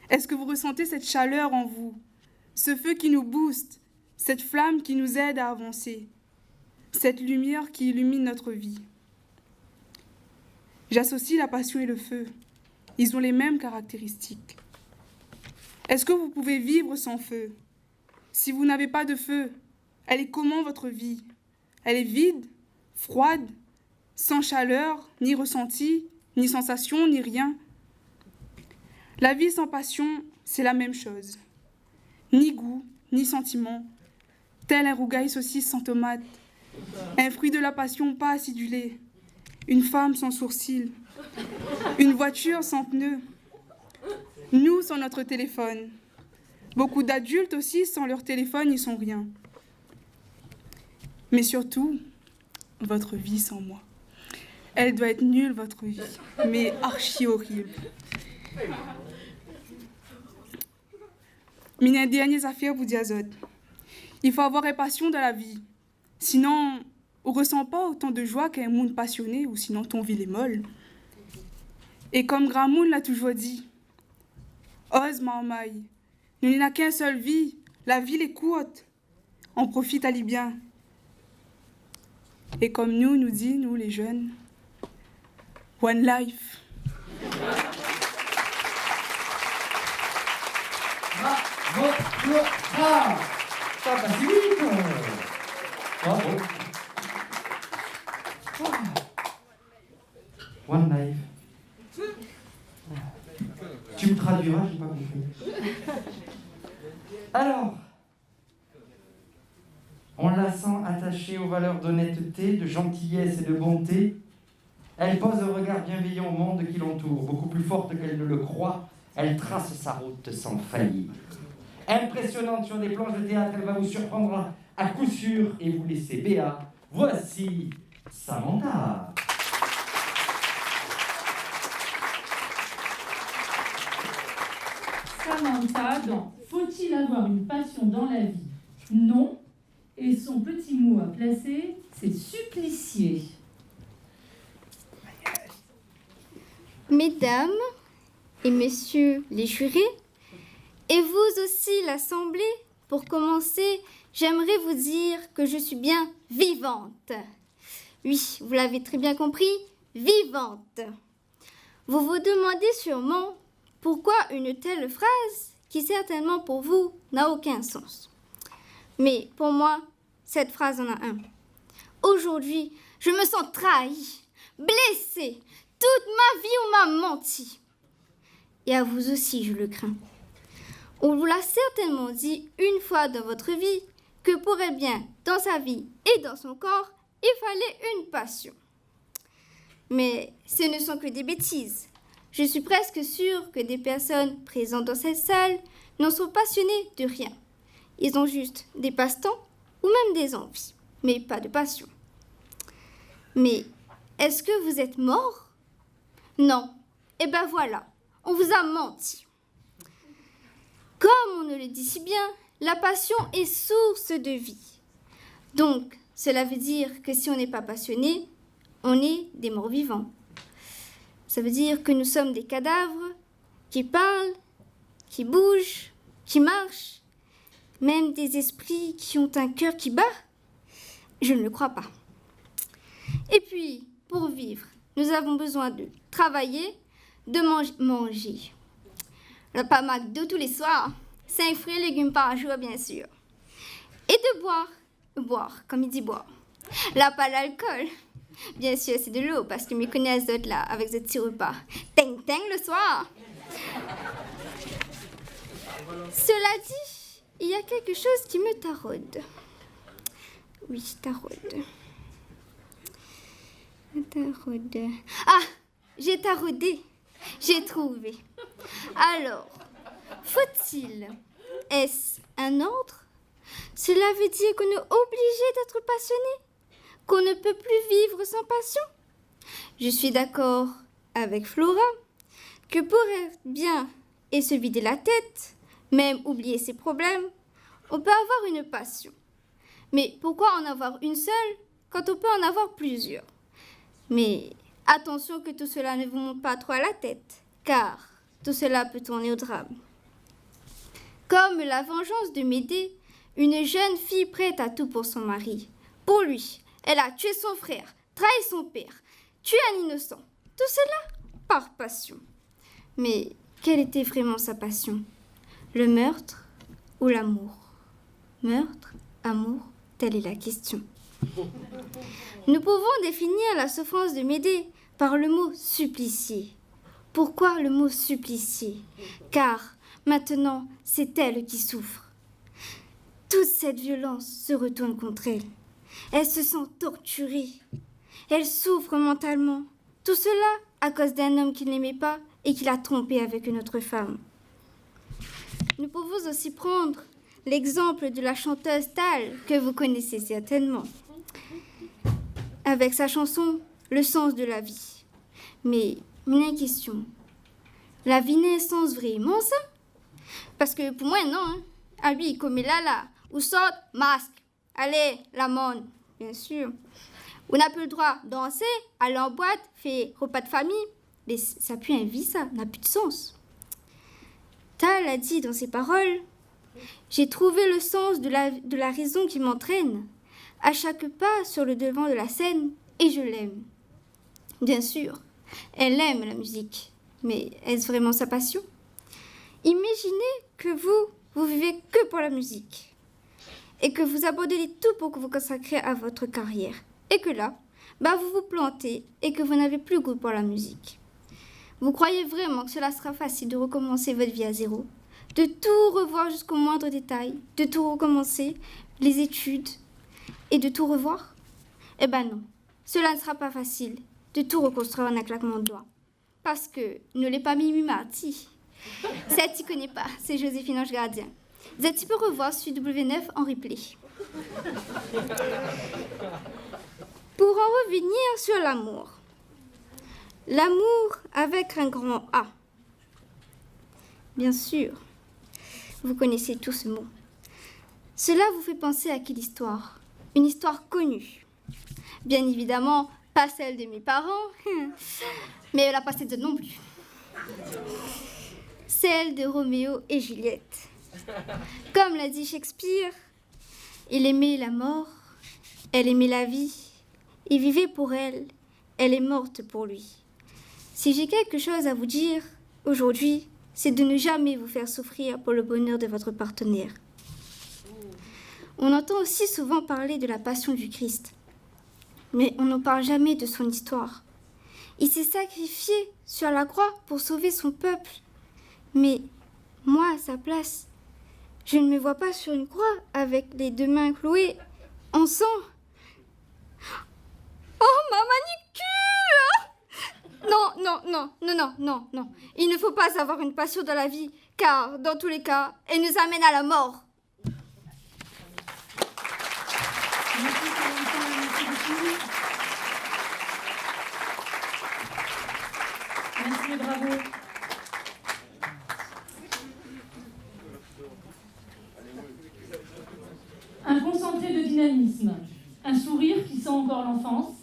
Speaker 7: Est-ce que vous ressentez cette chaleur en vous, ce feu qui nous booste, cette flamme qui nous aide à avancer, cette lumière qui illumine notre vie? J'associe la passion et le feu. Ils ont les mêmes caractéristiques. Est-ce que vous pouvez vivre sans feu? Si vous n'avez pas de feu, elle est comment votre vie? Elle est vide, froide, sans chaleur, ni ressenti, ni sensation, ni rien. La vie sans passion, c'est la même chose. Ni goût, ni sentiment. Tel un rougail saucisse sans tomate. Un fruit de la passion pas acidulé. Une femme sans sourcils. Une voiture sans pneus. Nous sans notre téléphone. Beaucoup d'adultes aussi, sans leur téléphone, ils sont rien. Mais surtout, votre vie sans moi. Elle doit être nulle, votre vie, mais archi horrible. Mina dernières affaires vous diazot. Il faut avoir une passion dans la vie. Sinon, on ne ressent pas autant de joie qu'un monde passionné, ou sinon ton vie est molle. Et comme Gramoun l'a toujours dit, ose marmaille, nous n'avons qu'une seule vie, la vie est courte. On profite à bien. Et comme nous dit, nous les jeunes, one life.
Speaker 5: Ça passe vite. Bravo. One life. Tu me traduiras, j'ai pas compris. Alors, on la sent attachée aux valeurs d'honnêteté, de gentillesse et de bonté. Elle pose un regard bienveillant au monde qui l'entoure, beaucoup plus forte qu'elle ne le croit. Elle trace sa route sans faillir. Impressionnante sur des planches de théâtre, elle va vous surprendre à coup sûr et vous laisser béat. Voici Samantha.
Speaker 2: Samantha dans Faut-il avoir une passion dans la vie? Non. Et son petit mot à placer, c'est supplicier.
Speaker 6: Mesdames et messieurs les jurés, et vous aussi l'Assemblée, pour commencer, j'aimerais vous dire que je suis bien vivante. Oui, vous l'avez très bien compris, vivante. Vous vous demandez sûrement pourquoi une telle phrase qui certainement pour vous n'a aucun sens. Mais pour moi, cette phrase en a un. Aujourd'hui, je me sens trahie, blessée. Toute ma vie, on m'a menti. Et à vous aussi, je le crains. On vous l'a certainement dit une fois dans votre vie que pour être bien dans sa vie et dans son corps, il fallait une passion. Mais ce ne sont que des bêtises. Je suis presque sûre que des personnes présentes dans cette salle n'en sont passionnées de rien. Ils ont juste des passe-temps ou même des envies, mais pas de passion. Mais est-ce que vous êtes mort? Non. Eh ben voilà, on vous a menti. Comme on nous le dit si bien, la passion est source de vie. Donc, cela veut dire que si on n'est pas passionné, on est des morts vivants. Ça veut dire que nous sommes des cadavres qui parlent, qui bougent, qui marchent, même des esprits qui ont un cœur qui bat. Je ne le crois pas. Et puis, pour vivre, nous avons besoin de travailler, de manger. Pas McDo tous les soirs, 5 fruits et légumes par jour, bien sûr. Et de boire. Boire, comme il dit boire. Là, pas l'alcool. Bien sûr, c'est de l'eau, parce que me connaissent d'autres là, avec ce petit repas. Teng le soir. Cela dit, il y a quelque chose qui me taraude. Oui, taraude. Ah, j'ai taraudé. J'ai trouvé. Alors, faut-il? Est-ce un ordre? Cela veut dire qu'on est obligé d'être passionné? Qu'on ne peut plus vivre sans passion? Je suis d'accord avec Flora que pour être bien et se vider la tête, même oublier ses problèmes, on peut avoir une passion. Mais pourquoi en avoir une seule quand on peut en avoir plusieurs? Mais attention que tout cela ne vous monte pas trop à la tête, car tout cela peut tourner au drame. Comme la vengeance de Médée, une jeune fille prête à tout pour son mari. Pour lui, elle a tué son frère, trahi son père, tué un innocent. Tout cela par passion. Mais quelle était vraiment sa passion? Le meurtre ou l'amour? Meurtre, amour, telle est la question. Nous pouvons définir la souffrance de Médée par le mot supplicié. Pourquoi le mot supplicié? Car maintenant, c'est elle qui souffre. Toute cette violence se retourne contre elle. Elle se sent torturée. Elle souffre mentalement. Tout cela à cause d'un homme qui ne l'aimait pas et qui l'a trompée avec une autre femme. Nous pouvons aussi prendre l'exemple de la chanteuse Tal, que vous connaissez certainement, avec sa chanson « Le sens de la vie ». Mais une question, la vie n'a un sens vraiment ça? Parce que pour moi, non. Hein. Ah oui, comme là, où sort masque. Allez, la monde, bien sûr. On n'a plus le droit de danser, aller en boîte, faire repas de famille. Mais ça pue un vie, ça n'a plus de sens. Tal a dit dans ses paroles, « J'ai trouvé le sens de la raison qui m'entraîne à chaque pas sur le devant de la scène et je l'aime. » Bien sûr, elle aime la musique, mais est-ce vraiment sa passion? Imaginez que vous vivez que pour la musique et que vous abandonnez tout pour que vous consacrez à votre carrière et que là, vous vous plantez et que vous n'avez plus goût pour la musique. Vous croyez vraiment que cela sera facile de recommencer votre vie à zéro, de tout revoir jusqu'au moindre détail, de tout recommencer, les études et de tout revoir? Eh ben non, cela ne sera pas facile de tout reconstruire en un claquement de doigts. Parce que ne l'est pas Mimi Marty. Celle qui ne connaît pas, c'est Joséphine Ange Gardien. Vous êtes peut revoir sur W9 en replay. Pour en revenir sur l'amour. L'amour avec un grand A. Bien sûr, vous connaissez tous ce mot. Cela vous fait penser à quelle histoire? Une histoire connue. Bien évidemment, pas celle de mes parents, mais la pas celle de non plus. Celle de Roméo et Juliette. Comme l'a dit Shakespeare, il aimait la mort, elle aimait la vie, il vivait pour elle, elle est morte pour lui. Si j'ai quelque chose à vous dire aujourd'hui, c'est de ne jamais vous faire souffrir pour le bonheur de votre partenaire. On entend aussi souvent parler de la passion du Christ, mais on ne parle jamais de son histoire. Il s'est sacrifié sur la croix pour sauver son peuple. Mais moi, à sa place, je ne me vois pas sur une croix avec les 2 mains clouées en sang. Oh, ma manicure! Non. Il ne faut pas avoir une passion dans la vie, car, dans tous les cas, elle nous amène à la mort.
Speaker 2: Merci, bravo. Un concentré de dynamisme, un sourire qui sent encore l'enfance,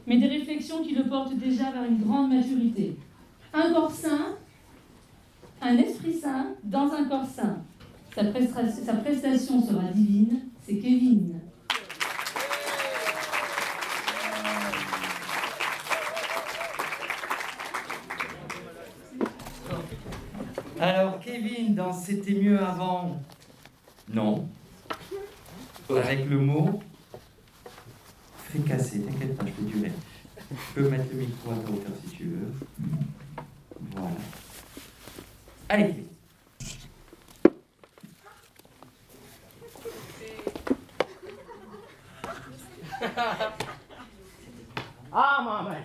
Speaker 2: mais des réflexions qui le portent déjà vers une grande maturité. Un corps sain, un esprit sain dans un corps sain. Sa prestation sera divine, c'est Kevin.
Speaker 1: Alors, Kevin, dans C'était mieux avant, non. Avec le mot fricassé, t'inquiète pas, je peux durer. Tu peux mettre le micro à ta hauteur si tu veux. Voilà. Allez, Kevin.
Speaker 8: Ah, maman!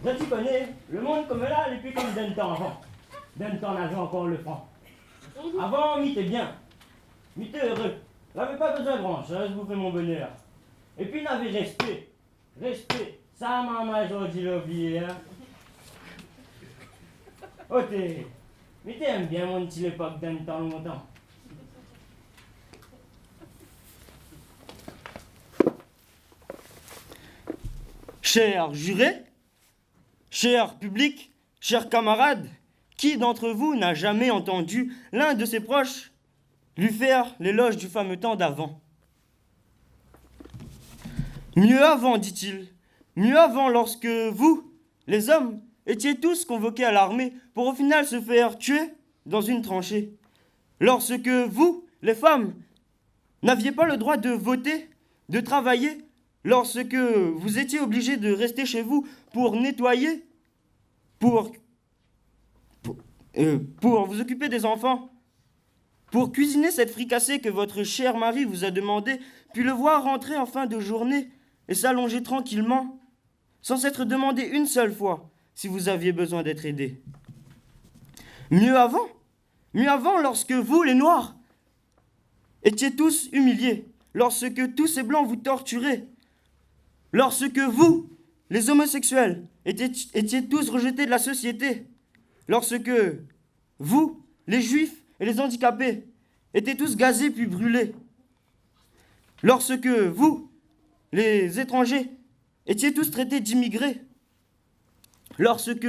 Speaker 8: Je t'y connais, le monde comme là, et puis comme d'un temps avant. D'un temps avant encore le franc. Avant, m'y t'es bien. M'y t'es heureux. J'avais pas besoin de grand-chose, vous faites mon bonheur. Et puis, n'avez respect. Respect. Ça, maman, aujourd'hui, l'ai oublié, hein. Oh, mais t'aimes bien mon petit époque d'un temps longtemps. Chers jurés, chers publics, chers camarades, qui d'entre vous n'a jamais entendu l'un de ses proches lui faire l'éloge du fameux temps d'avant? Mieux avant, dit-il, mieux avant lorsque vous, les hommes, étiez tous convoqués à l'armée pour au final se faire tuer dans une tranchée. Lorsque vous, les femmes, n'aviez pas le droit de voter, de travailler, lorsque vous étiez obligés de rester chez vous pour nettoyer, pour vous occuper des enfants, pour cuisiner cette fricassée que votre cher mari vous a demandé, puis le voir rentrer en fin de journée et s'allonger tranquillement, sans s'être demandé une seule fois si vous aviez besoin d'être aidé. Mieux avant lorsque vous, les Noirs, étiez tous humiliés, lorsque tous ces Blancs vous torturaient, lorsque vous, les homosexuels, étiez tous rejetés de la société, lorsque vous, les Juifs et les handicapés, étaient tous gazés puis brûlés, lorsque vous, les étrangers, étiez tous traités d'immigrés, lorsque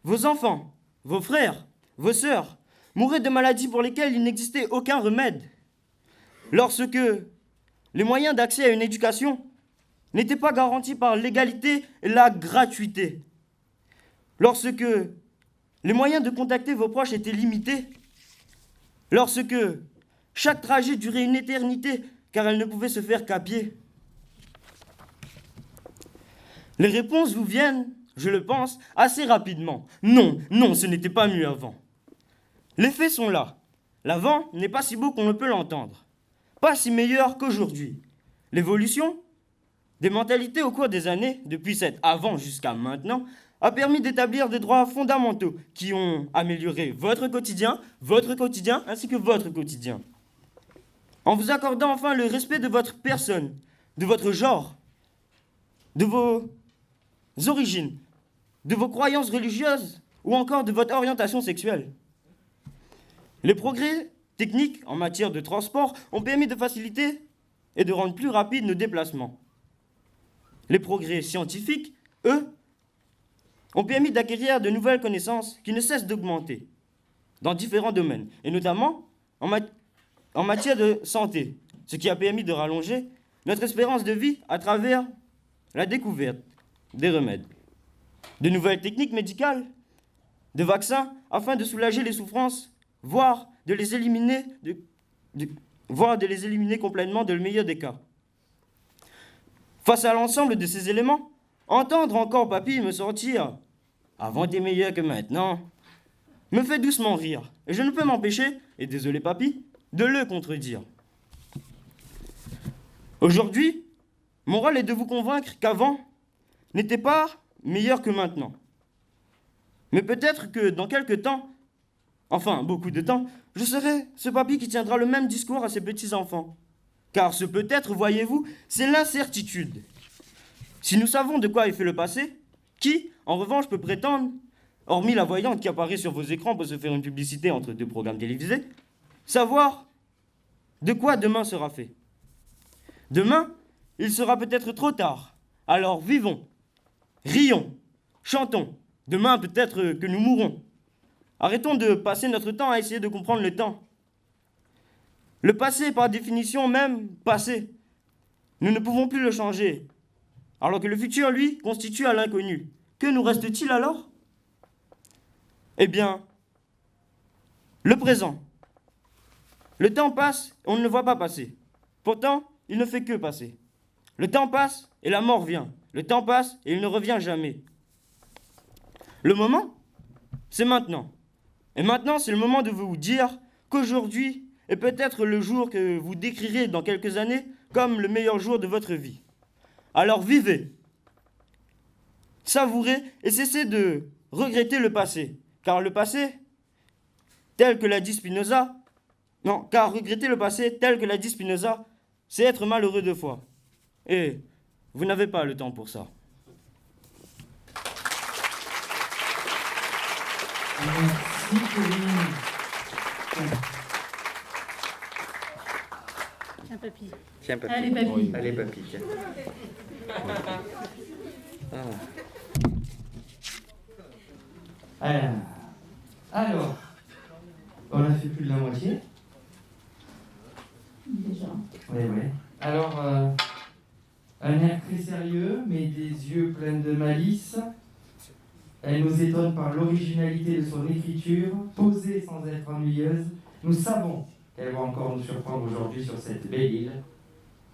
Speaker 8: vos enfants, vos frères, vos sœurs mouraient de maladies pour lesquelles il n'existait aucun remède, lorsque les moyens d'accès à une éducation n'étaient pas garantis par l'égalité et la gratuité, lorsque les moyens de contacter vos proches étaient limités, lorsque chaque trajet durait une éternité car elle ne pouvait se faire qu'à pied. Les réponses vous viennent, je le pense, assez rapidement. Non, ce n'était pas mieux avant. Les faits sont là. L'avant n'est pas si beau qu'on ne peut l'entendre. Pas si meilleur qu'aujourd'hui. L'évolution des mentalités au cours des années, depuis cet avant jusqu'à maintenant, a permis d'établir des droits fondamentaux qui ont amélioré votre quotidien ainsi que votre quotidien. En vous accordant enfin le respect de votre personne, de votre genre, de vos origines, de vos croyances religieuses ou encore de votre orientation sexuelle. Les progrès techniques en matière de transport ont permis de faciliter et de rendre plus rapides nos déplacements. Les progrès scientifiques, eux, ont permis d'acquérir de nouvelles connaissances qui ne cessent d'augmenter dans différents domaines, et notamment en matière de santé, ce qui a permis de rallonger notre espérance de vie à travers la découverte des remèdes. De nouvelles techniques médicales de vaccins afin de soulager les souffrances, voire de les éliminer, voire de les éliminer complètement dans le meilleur des cas. Face à l'ensemble de ces éléments, entendre encore papy me sortir « Avant t'es meilleur que maintenant » me fait doucement rire, et je ne peux m'empêcher, et désolé papy, de le contredire. Aujourd'hui, mon rôle est de vous convaincre qu'avant n'était pas meilleur que maintenant. Mais peut-être que dans quelques temps, enfin beaucoup de temps, je serai ce papy qui tiendra le même discours à ses petits-enfants. Car ce peut-être, voyez-vous, c'est l'incertitude. Si nous savons de quoi est fait le passé, qui, en revanche, peut prétendre, hormis la voyante qui apparaît sur vos écrans pour se faire une publicité entre deux programmes télévisés, savoir de quoi demain sera fait. Demain, il sera peut-être trop tard. Alors vivons, rions, chantons. Demain, peut-être que nous mourrons. Arrêtons de passer notre temps à essayer de comprendre le temps. Le passé, par définition même, passé. Nous ne pouvons plus le changer. Alors que le futur, lui, constitue à l'inconnu. Que nous reste-t-il alors? Eh bien, le présent. Le temps passe, on ne le voit pas passer. Pourtant, il ne fait que passer. Le temps passe et la mort vient. Le temps passe et il ne revient jamais. Le moment, c'est maintenant. Et maintenant, c'est le moment de vous dire qu'aujourd'hui est peut-être le jour que vous décrirez dans quelques années comme le meilleur jour de votre vie. Alors vivez, savourez et cessez de regretter le passé. Car le passé, tel que l'a dit Spinoza, car regretter le passé tel que l'a dit Spinoza, c'est être malheureux deux fois. Et vous n'avez pas le temps pour ça.
Speaker 5: Merci, Corinne.
Speaker 2: Tiens, papy.
Speaker 5: Tiens, papy.
Speaker 2: Allez, papy.
Speaker 5: Allez, papy. Tiens. Alors, on a fait plus de la moitié.
Speaker 2: Déjà.
Speaker 5: Oui. Alors, un air très sérieux, mais des yeux pleins de malice. Elle nous étonne par l'originalité de son écriture, posée sans être ennuyeuse. Nous savons qu'elle va encore nous surprendre aujourd'hui sur cette belle île,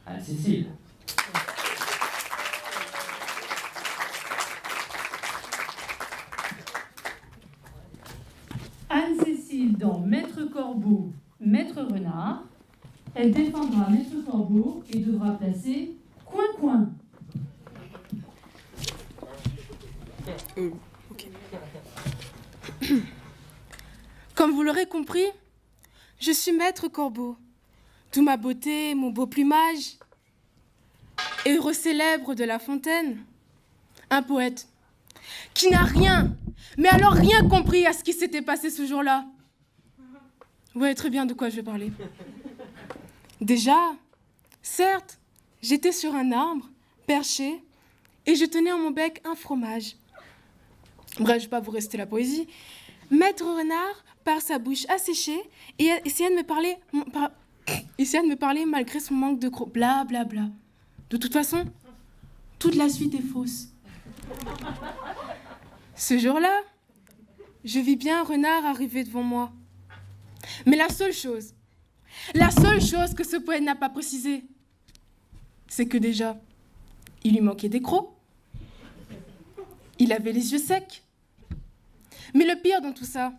Speaker 5: Anne-Cécile.
Speaker 2: Anne-Cécile dans Maître Corbeau, Maître Renard. Elle défendra Maître Corbeau et devra placer coin-coin.
Speaker 7: Comme vous l'aurez compris, je suis Maître Corbeau. Toute ma beauté, mon beau plumage, héros célèbre de La Fontaine, un poète qui n'a rien, mais alors rien compris à ce qui s'était passé ce jour-là. Vous voyez très bien de quoi je vais parler. Déjà, certes, j'étais sur un arbre, perché, et je tenais en mon bec un fromage. Bref, je ne vais pas vous réciter la poésie. Maître Renard, par sa bouche asséchée, et essayait de me parler malgré son manque de crocs. Bla, bla, bla. De toute façon, toute la suite est fausse. Ce jour-là, je vis bien un renard arriver devant moi. Mais la seule chose que ce poète n'a pas précisé, c'est que déjà, il lui manquait des crocs. Il avait les yeux secs. Mais le pire dans tout ça,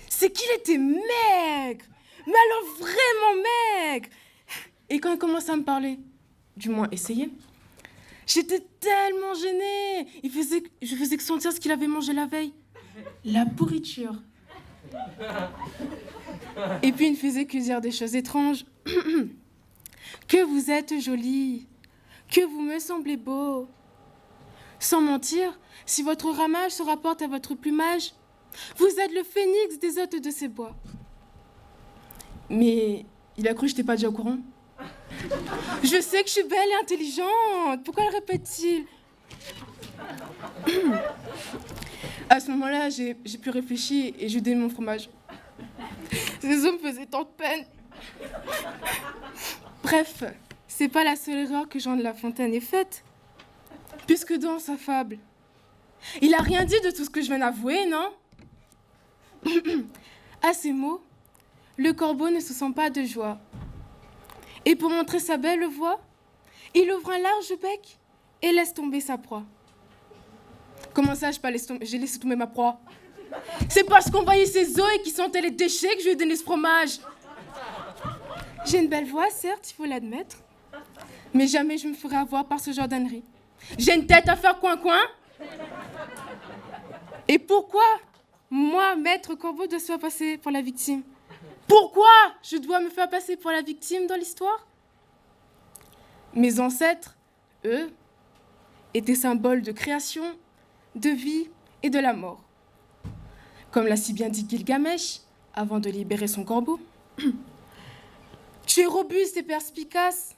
Speaker 7: c'est qu'il était maigre. Mais alors vraiment maigre. Et quand il commençait à me parler, du moins essayer, j'étais tellement gênée. Je faisais que sentir ce qu'il avait mangé la veille. La pourriture. Et puis il ne faisait que dire des choses étranges. Que vous êtes jolie. Que vous me semblez beau. Sans mentir, si votre ramage se rapporte à votre plumage, vous êtes le phénix des hôtes de ces bois. Mais il a cru que je n'étais pas déjà au courant. Je sais que je suis belle et intelligente. Pourquoi le répète-t-il? À ce moment-là, j'ai pu réfléchir et je donne mon fromage. Ces hommes me faisaient tant de peine. Bref, c'est pas la seule erreur que Jean de La Fontaine ait faite. Puisque dans sa fable, Il a rien dit de tout ce que je viens d'avouer, non? À ces mots, le corbeau ne se sent pas de joie. Et pour montrer sa belle voix, il ouvre un large bec et laisse tomber sa proie. Comment ça, j'ai laissé tomber ma proie? C'est parce qu'on voyait ses os et qu'il sentait les déchets que je lui ai donné ce fromage. J'ai une belle voix, certes, il faut l'admettre. Mais jamais je me ferai avoir par ce genre d'ânerie. J'ai une tête à faire coin-coin. Et pourquoi, moi, maître corbeau, dois se passer pour la victime? Pourquoi je dois me faire passer pour la victime dans l'histoire? Mes ancêtres, eux, étaient symboles de création, de vie et de la mort. Comme l'a si bien dit Gilgamesh, avant de libérer son corbeau. Tu es robuste et perspicace.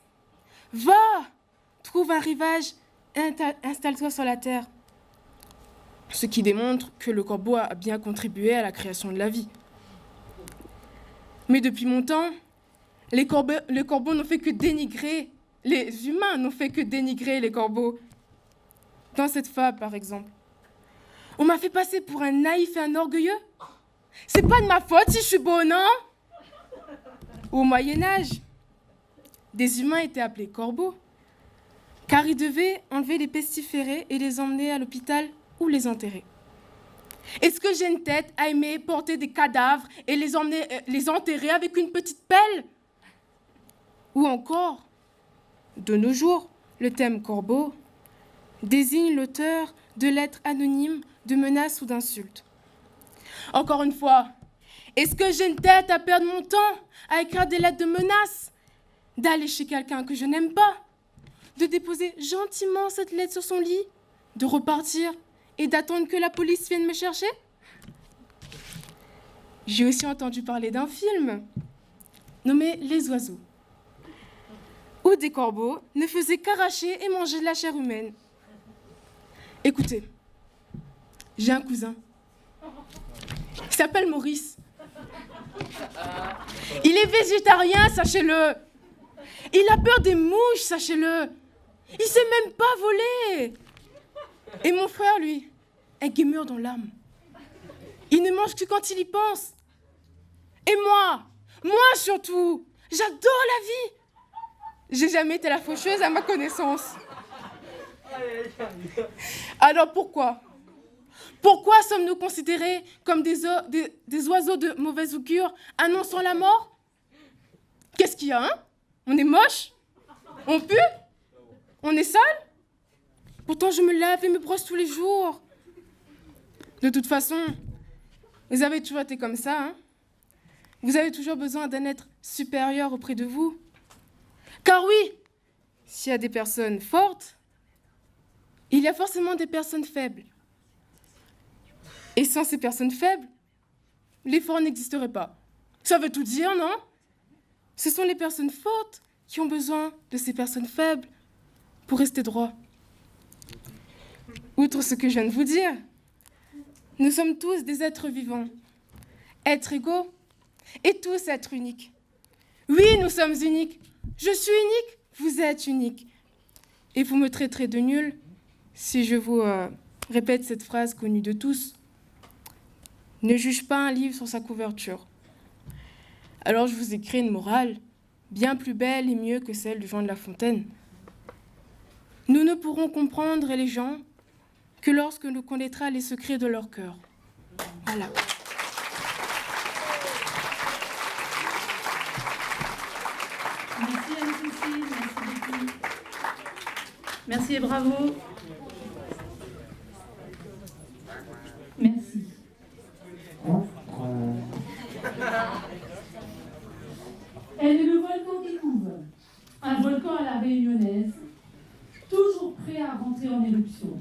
Speaker 7: Va, trouve un rivage et installe-toi sur la terre. Ce qui démontre que le corbeau a bien contribué à la création de la vie. Mais depuis mon temps, les corbeaux n'ont fait que dénigrer, les humains n'ont fait que dénigrer les corbeaux. Dans cette fable, par exemple. On m'a fait passer pour un naïf et un orgueilleux. C'est pas de ma faute si je suis beau, non? Au Moyen-Âge, des humains étaient appelés corbeaux, car ils devaient enlever les pestiférés et les emmener à l'hôpital ou les enterrer. Est-ce que j'ai une tête à aimer porter des cadavres et les enterrer avec une petite pelle? Ou encore, de nos jours, le thème corbeau désigne l'auteur de lettres anonymes, de menaces ou d'insultes. Encore une fois, est-ce que j'ai une tête à perdre mon temps à écrire des lettres de menaces, d'aller chez quelqu'un que je n'aime pas, de déposer gentiment cette lettre sur son lit, de repartir et d'attendre que la police vienne me chercher? J'ai aussi entendu parler d'un film nommé Les Oiseaux, où des corbeaux ne faisaient qu'arracher et manger de la chair humaine. Écoutez, j'ai un cousin. Il s'appelle Maurice. Il est végétarien, sachez-le. Il a peur des mouches, sachez-le. Il sait même pas voler. Et mon frère, lui, est gamer dans l'âme. Il ne mange que quand il y pense. Et moi surtout, j'adore la vie. J'ai jamais été la faucheuse à ma connaissance. Alors pourquoi sommes-nous considérés comme des oiseaux de mauvaise augure annonçant la mort? Qu'est-ce qu'il y a, hein? On est moche? On pue? On est sale? Pourtant, je me lave et me brosse tous les jours. De toute façon, vous avez toujours été comme ça, hein? Vous avez toujours besoin d'un être supérieur auprès de vous. Car oui, s'il y a des personnes fortes, il y a forcément des personnes faibles. Et sans ces personnes faibles, l'effort n'existerait pas. Ça veut tout dire, non? Ce sont les personnes fortes qui ont besoin de ces personnes faibles pour rester droit. Outre ce que je viens de vous dire, nous sommes tous des êtres vivants, êtres égaux et tous êtres uniques. Oui, nous sommes uniques. Je suis unique, vous êtes unique. Et vous me traiterez de nul si je vous répète cette phrase connue de tous. Ne juge pas un livre sur sa couverture. Alors je vous écris une morale bien plus belle et mieux que celle de Jean de La Fontaine. Nous ne pourrons comprendre les gens que lorsque nous connaîtrons les secrets de leur cœur. Voilà.
Speaker 2: Merci Anne-Cécile, merci beaucoup. Merci et bravo. Merci. Elle est le volcan qui couve. Un volcan à la réunionnaise, toujours prêt à rentrer en éruption.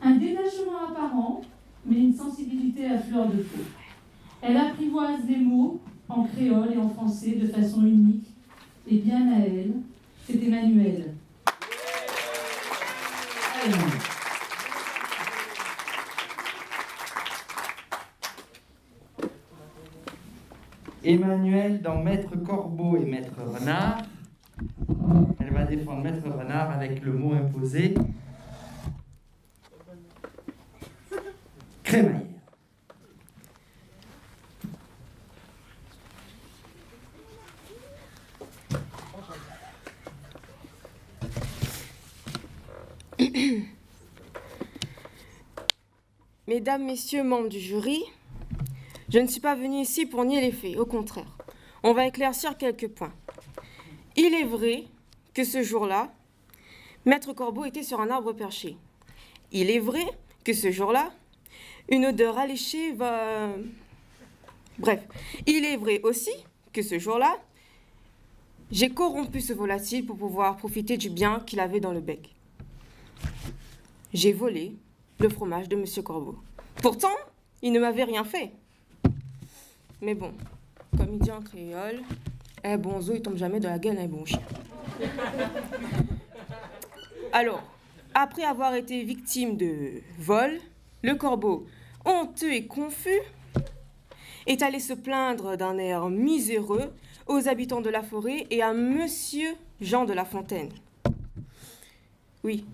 Speaker 2: Un détachement apparent, mais une sensibilité à fleur de peau. Elle apprivoise les mots en créole et en français de façon unique. Et bien à elle, c'est Emmanuelle.
Speaker 5: Emmanuelle dans Maître Corbeau et Maître Renard. Elle va défendre Maître Renard avec le mot imposé. crémaillère.
Speaker 9: Mesdames, Messieurs, membres du jury, je ne suis pas venue ici pour nier les faits, au contraire. On va éclaircir quelques points. Il est vrai que ce jour-là, Maître Corbeau était sur un arbre perché. Il est vrai que ce jour-là, une odeur alléchée va... Bref, il est vrai aussi que ce jour-là, j'ai corrompu ce volatile pour pouvoir profiter du bien qu'il avait dans le bec. J'ai volé le fromage de Monsieur Corbeau. Pourtant, il ne m'avait rien fait. Mais bon, comme il dit en créole, un bon zoo, il tombe jamais dans la gueule d'un bon chien. Alors, après avoir été victime de vol, le corbeau, honteux et confus, est allé se plaindre d'un air miséreux aux habitants de la forêt et à Monsieur Jean de La Fontaine. Oui,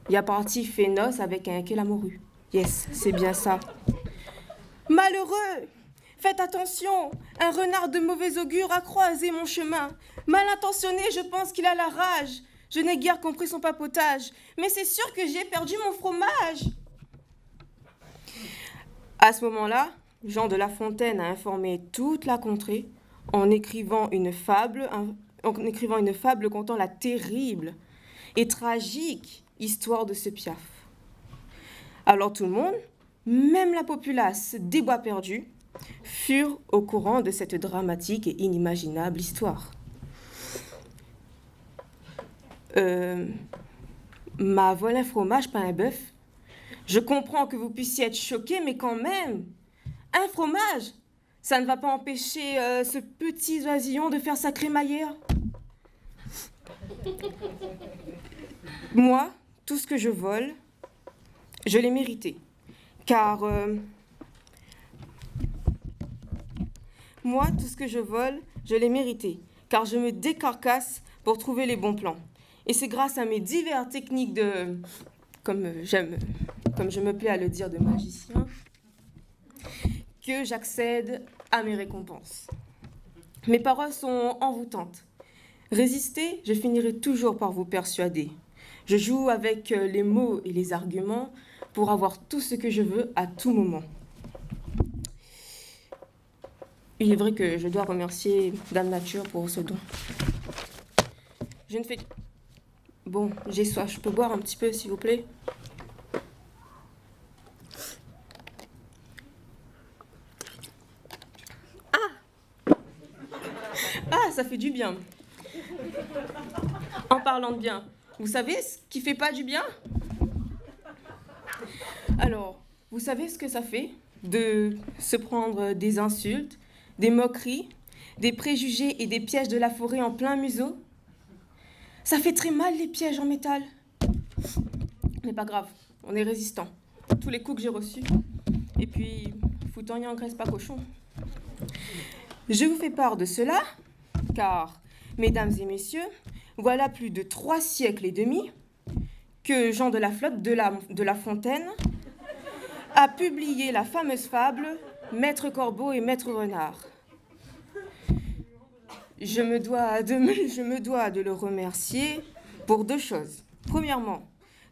Speaker 9: il a parti fait noce avec un quel morue. Yes, c'est bien ça. Malheureux! Faites attention! Un renard de mauvais augure a croisé mon chemin. Mal intentionné, je pense qu'il a la rage. Je n'ai guère compris son papotage, mais c'est sûr que j'ai perdu mon fromage. À ce moment-là, Jean de La Fontaine a informé toute la contrée en écrivant une fable contant la terrible et tragique histoire de ce Piaf. Alors tout le monde, même la populace des bois perdus, furent au courant de cette dramatique et inimaginable histoire. M'a volé un fromage, pas un bœuf. Je comprends que vous puissiez être choqués, mais quand même, un fromage, ça ne va pas empêcher ce petit oisillon de faire sa crémaillère. Moi, tout ce que je vole, je l'ai mérité. Car je me décarcasse pour trouver les bons plans. Et c'est grâce à mes diverses techniques de, comme je me plais à le dire, de magicien, que j'accède à mes récompenses. Mes paroles sont envoûtantes. Résistez, je finirai toujours par vous persuader. Je joue avec les mots et les arguments pour avoir tout ce que je veux à tout moment. Il est vrai que je dois remercier Dame Nature pour ce don. Je ne fais... Bon, j'ai soif, je peux boire un petit peu, s'il vous plaît? Ah, ça fait du bien. En parlant de bien, vous savez ce qui fait pas du bien? Alors, vous savez ce que ça fait de se prendre des insultes, des moqueries, des préjugés et des pièges de la forêt en plein museau? Ça fait très mal les pièges en métal. Mais pas grave, on est résistant. Tous les coups que j'ai reçus. Et puis, foutant rien en graisse pas cochon. Je vous fais part de cela, car, mesdames et messieurs, voilà plus de 3 siècles et demi que Jean de la Flotte de la Fontaine a publié la fameuse fable Maître Corbeau et Maître Renard. Je me dois de le remercier pour 2 choses. Premièrement,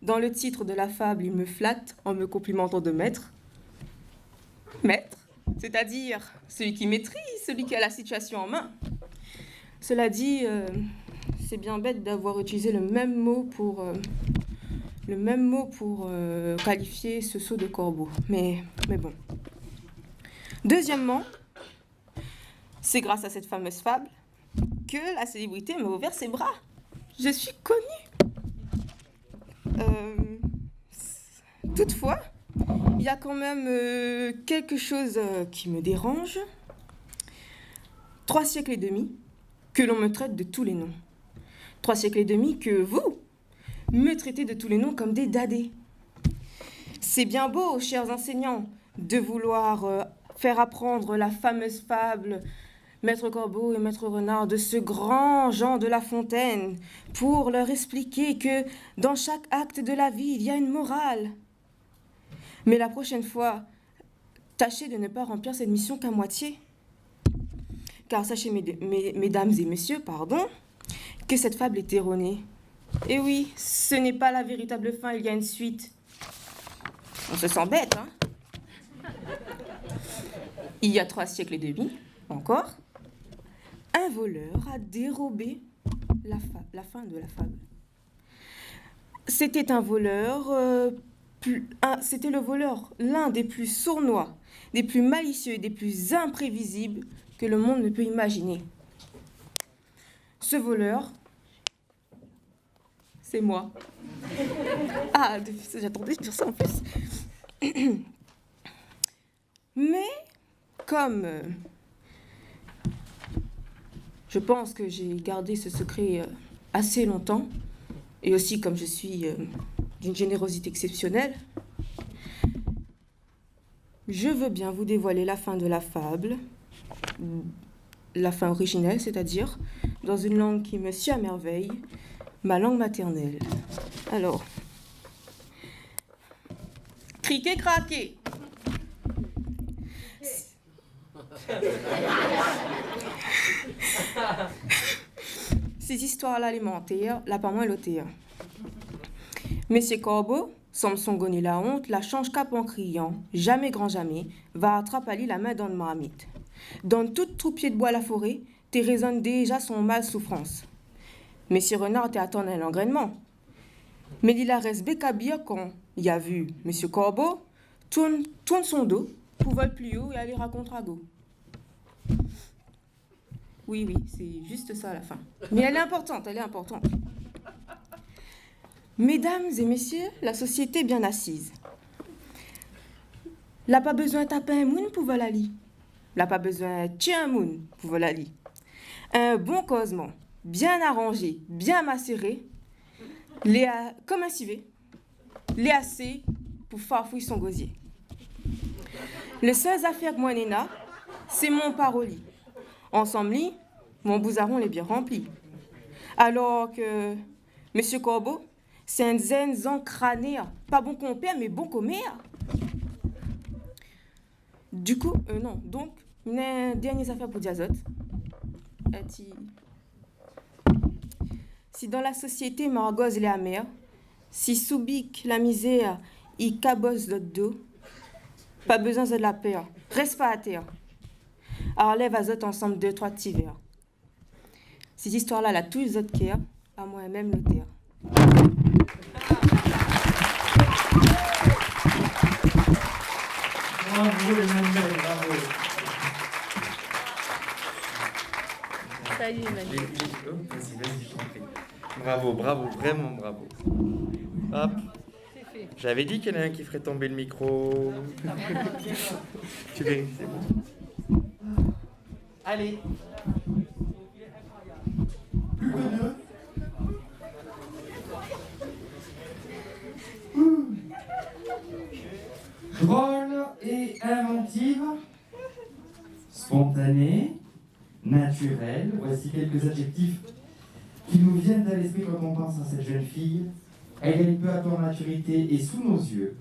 Speaker 9: dans le titre de la fable, il me flatte en me complimentant de maître. Maître, c'est-à-dire celui qui maîtrise, celui qui a la situation en main. Cela dit, c'est bien bête d'avoir utilisé le même mot pour qualifier ce saut de corbeau. Mais bon. Deuxièmement, c'est grâce à cette fameuse fable que la célébrité m'a ouvert ses bras. Je suis connue. Toutefois, il y a quand même quelque chose qui me dérange. 3 siècles et demi que l'on me traite de tous les noms. 3 siècles et demi que vous me traitez de tous les noms comme des dadés. C'est bien beau, chers enseignants, de vouloir faire apprendre la fameuse fable Maître Corbeau et Maître Renard de ce grand Jean de La Fontaine pour leur expliquer que dans chaque acte de la vie, il y a une morale. Mais la prochaine fois, tâchez de ne pas remplir cette mission qu'à moitié. Car sachez, mesdames et messieurs, que cette fable est erronée. Et oui, ce n'est pas la véritable fin, il y a une suite. On se sent bête, hein? Il y a 3 siècles et demi, encore, un voleur a dérobé la fin de la fable. C'était un voleur, c'était le voleur, l'un des plus sournois, des plus malicieux et des plus imprévisibles que le monde ne peut imaginer. Ce voleur, c'est moi. Ah, j'attendais de dire ça en plus. Mais, comme je pense que j'ai gardé ce secret assez longtemps, et aussi comme je suis d'une générosité exceptionnelle, je veux bien vous dévoiler la fin de la fable, la fin originelle, c'est-à-dire dans une langue qui me suit à merveille, ma langue maternelle. Alors, criquet craquer. Ces histoires-là alimentaires, la pas moins l'auteur. Monsieur Corbeau, Samson gonner la honte, la change cap en criant, jamais grand jamais, va attraper la main dans le marmite. Dans toute troupier de bois la forêt, t'es résonne déjà son mal souffrance. Monsieur Renard t'est attendre un engrainement. Mais il a reste bécabir quand il a vu Monsieur Corbeau tourne son dos pour voler plus haut et aller raconter à go. Oui, c'est juste ça à la fin. Mais elle est importante, Mesdames et messieurs, la société est bien assise. L'a pas besoin de taper un moun pour voir la lit. L'a pas besoin de tuer un moun pour voir la lit. Un bon causement, bien arrangé, bien macéré, comme un civet, les assez pour farfouiller son gosier. Le seul affaire que moi n'ai, c'est mon paroli. Ensemble, mon bousaron est bien rempli. Alors que Monsieur Corbeau, c'est un zen crâné, pas bon compère, mais bon commère. Du coup, donc, une dernière affaire pour Diazote. Si dans la société margoze les amers, si soubique la misère y cabosse notre dos, pas besoin de la peur, reste pas à terre. Alors lève à zot ensemble 2-3 petits verres. Ces histoires-là, la tous les autres cœurs, à moi-même le terre.
Speaker 5: Bravo Emmanuel, bravo.
Speaker 2: Salut Emmanuel.
Speaker 5: Vas-y, je t'en prie. Bravo, vraiment bravo. Hop. J'avais dit qu'il y en a un qui ferait tomber le micro. Tu verras, c'est bon. Allez. Plus que 2. Drôle et inventive, spontanée, naturelle. Voici quelques adjectifs qui nous viennent à l'esprit quand on pense à cette jeune fille. Elle gagne peu à peu en maturité et sous nos yeux,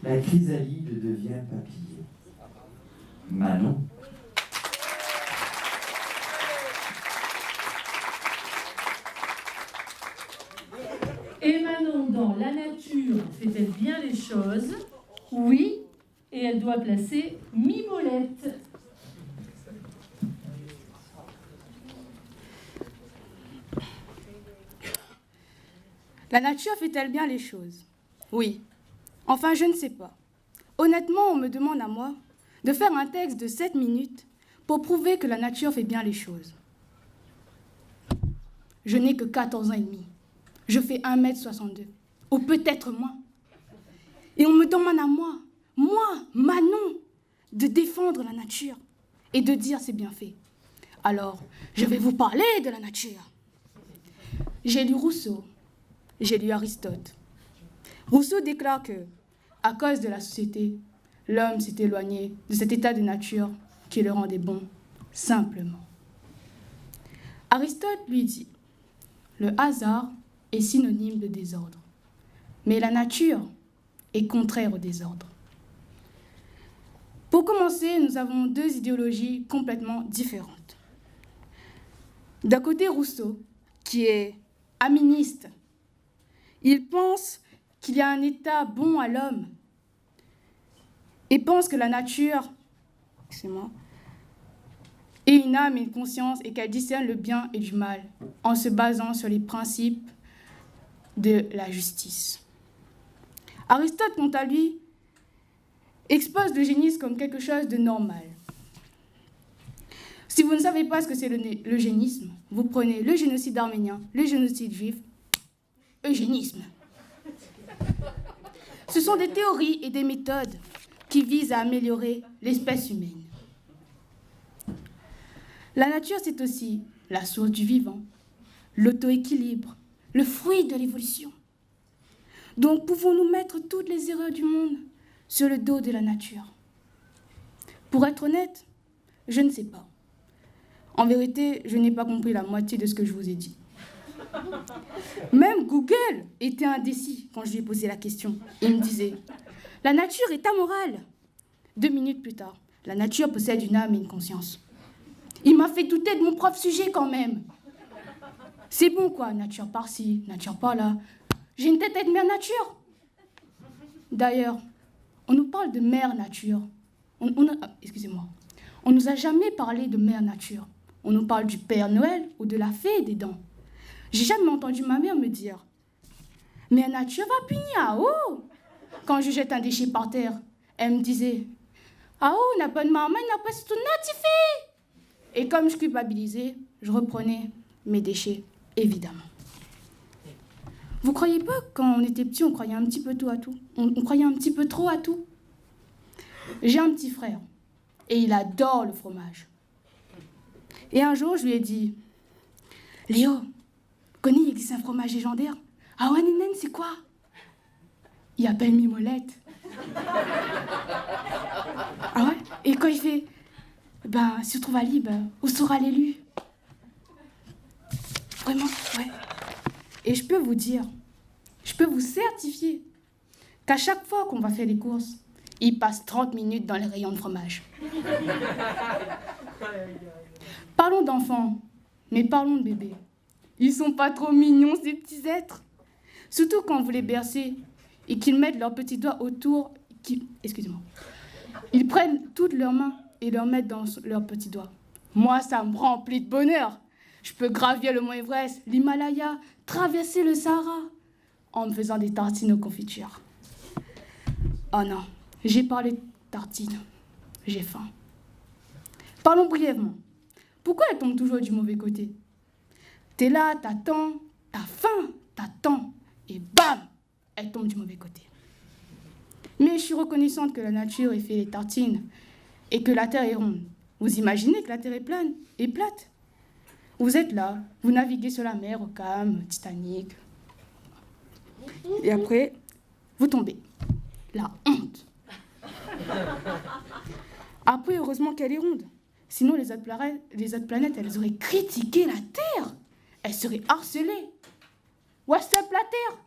Speaker 5: la chrysalide devient papillon. Manon.
Speaker 2: Et Manon, dans La nature fait-elle bien les choses? Oui, et elle doit placer Mimolette.
Speaker 7: La nature fait-elle bien les choses? Oui. Enfin, je ne sais pas. Honnêtement, on me demande à moi de faire un texte de 7 minutes pour prouver que la nature fait bien les choses. Je n'ai que 14 ans et demi. Je fais 1m62, ou peut-être moins. Et on me demande à moi, Manon, de défendre la nature et de dire c'est bien fait. Alors, je vais vous parler de la nature. J'ai lu Rousseau, j'ai lu Aristote. Rousseau déclare que, à cause de la société, l'homme s'est éloigné de cet état de nature qui le rendait bon, simplement. Aristote lui dit, le hasard est synonyme de désordre, mais la nature est contraire au désordre. Pour commencer, nous avons deux idéologies complètement différentes. D'un côté, Rousseau, qui est aministe. Il pense qu'il y a un état bon à l'homme et pense que la nature, est une âme et une conscience et qu'elle discerne le bien et du mal en se basant sur les principes de la justice. Aristote, quant à lui, expose l'eugénisme comme quelque chose de normal. Si vous ne savez pas ce que c'est l'eugénisme, vous prenez le génocide arménien, le génocide juif, eugénisme. Ce sont des théories et des méthodes qui visent à améliorer l'espèce humaine. La nature, c'est aussi la source du vivant, l'auto-équilibre, le fruit de l'évolution. Donc, pouvons-nous mettre toutes les erreurs du monde sur le dos de la nature? Pour être honnête, je ne sais pas. En vérité, je n'ai pas compris la moitié de ce que je vous ai dit. Même Google était indécis quand je lui ai posé la question. Il me disait « La nature est amorale ». 2 minutes plus tard, la nature possède une âme et une conscience. Il m'a fait douter de mon propre sujet quand même. C'est bon quoi, nature par-ci, nature par-là. J'ai une tête de mère nature. D'ailleurs, on nous parle de mère nature. Excusez-moi. On nous a jamais parlé de mère nature. On nous parle du Père Noël ou de la fée des dents. J'ai jamais entendu ma mère me dire « Mère nature va punir à haut !» Quand je jette un déchet par terre, elle me disait « Ah oh, n'a pas de maman, n'a pas tout notifié !» Et comme je culpabilisais, je reprenais mes déchets, évidemment. Vous croyez pas que quand on était petit, on croyait un petit peu tout à tout? On croyait un petit peu trop à tout? J'ai un petit frère et il adore le fromage. Et un jour, je lui ai dit « Léo, connais, il existe un fromage légendaire. Ah ouais, Ninen, c'est quoi ?» Il appelle Mimolette. Ah ouais? Et quand il fait « Ben, si on trouve à Lille, où sera l'élu ?» Vraiment, ouais. Et je peux vous dire, je peux vous certifier qu'à chaque fois qu'on va faire les courses, il passe 30 minutes dans les rayons de fromage. Parlons d'enfants, mais parlons de bébés. Ils sont pas trop mignons, ces petits êtres. Surtout quand vous les bercez et qu'ils mettent leurs petits doigts autour... Excusez-moi. Ils prennent toutes leurs mains et leur mettent dans leurs petits doigts. Moi, ça me remplit de bonheur. Je peux gravir le mont Everest, l'Himalaya, traverser le Sahara en me faisant des tartines aux confitures. Oh non, j'ai parlé de tartines. J'ai faim. Parlons brièvement. Pourquoi elle tombe toujours du mauvais côté? T'es là, t'attends, t'as faim, t'attends, et bam, elle tombe du mauvais côté. Mais je suis reconnaissante que la nature ait fait les tartines et que la Terre est ronde. Vous imaginez que la Terre est plate? Vous êtes là, vous naviguez sur la mer, Ockham, Titanic. Et après, vous tombez. La honte. Après, heureusement qu'elle est ronde. Sinon, les autres planètes, elles auraient critiqué la Terre. Elles seraient harcelées. What's up, la Terre?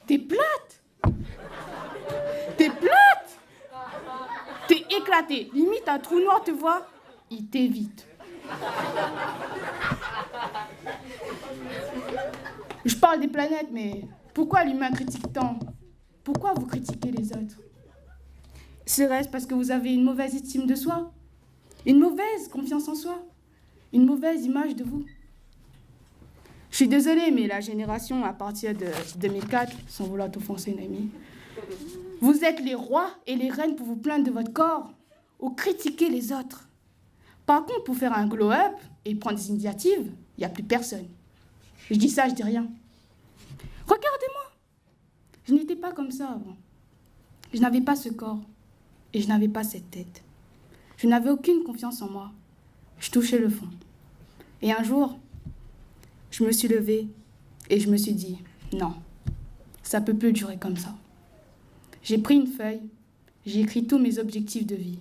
Speaker 7: T'es plate. T'es plate. T'es éclatée. Limite, un trou noir te voit, il t'évite. Je parle des planètes, mais pourquoi l'humain critique tant? Pourquoi vous critiquez les autres? Serait-ce parce que vous avez une mauvaise estime de soi? Une mauvaise confiance en soi? Une mauvaise image de vous? Je suis désolée, mais la génération à partir de 2004, sans vouloir t'offenser, Naomi, vous êtes les rois et les reines pour vous plaindre de votre corps ou critiquer les autres. Par contre, pour faire un glow-up et prendre des initiatives, il n'y a plus personne. Je dis ça, je dis rien. Regardez-moi. Je n'étais pas comme ça avant. Je n'avais pas ce corps et je n'avais pas cette tête. Je n'avais aucune confiance en moi. Je touchais le fond. Et un jour, je me suis levée et je me suis dit, non, ça ne peut plus durer comme ça. J'ai pris une feuille, j'ai écrit tous mes objectifs de vie.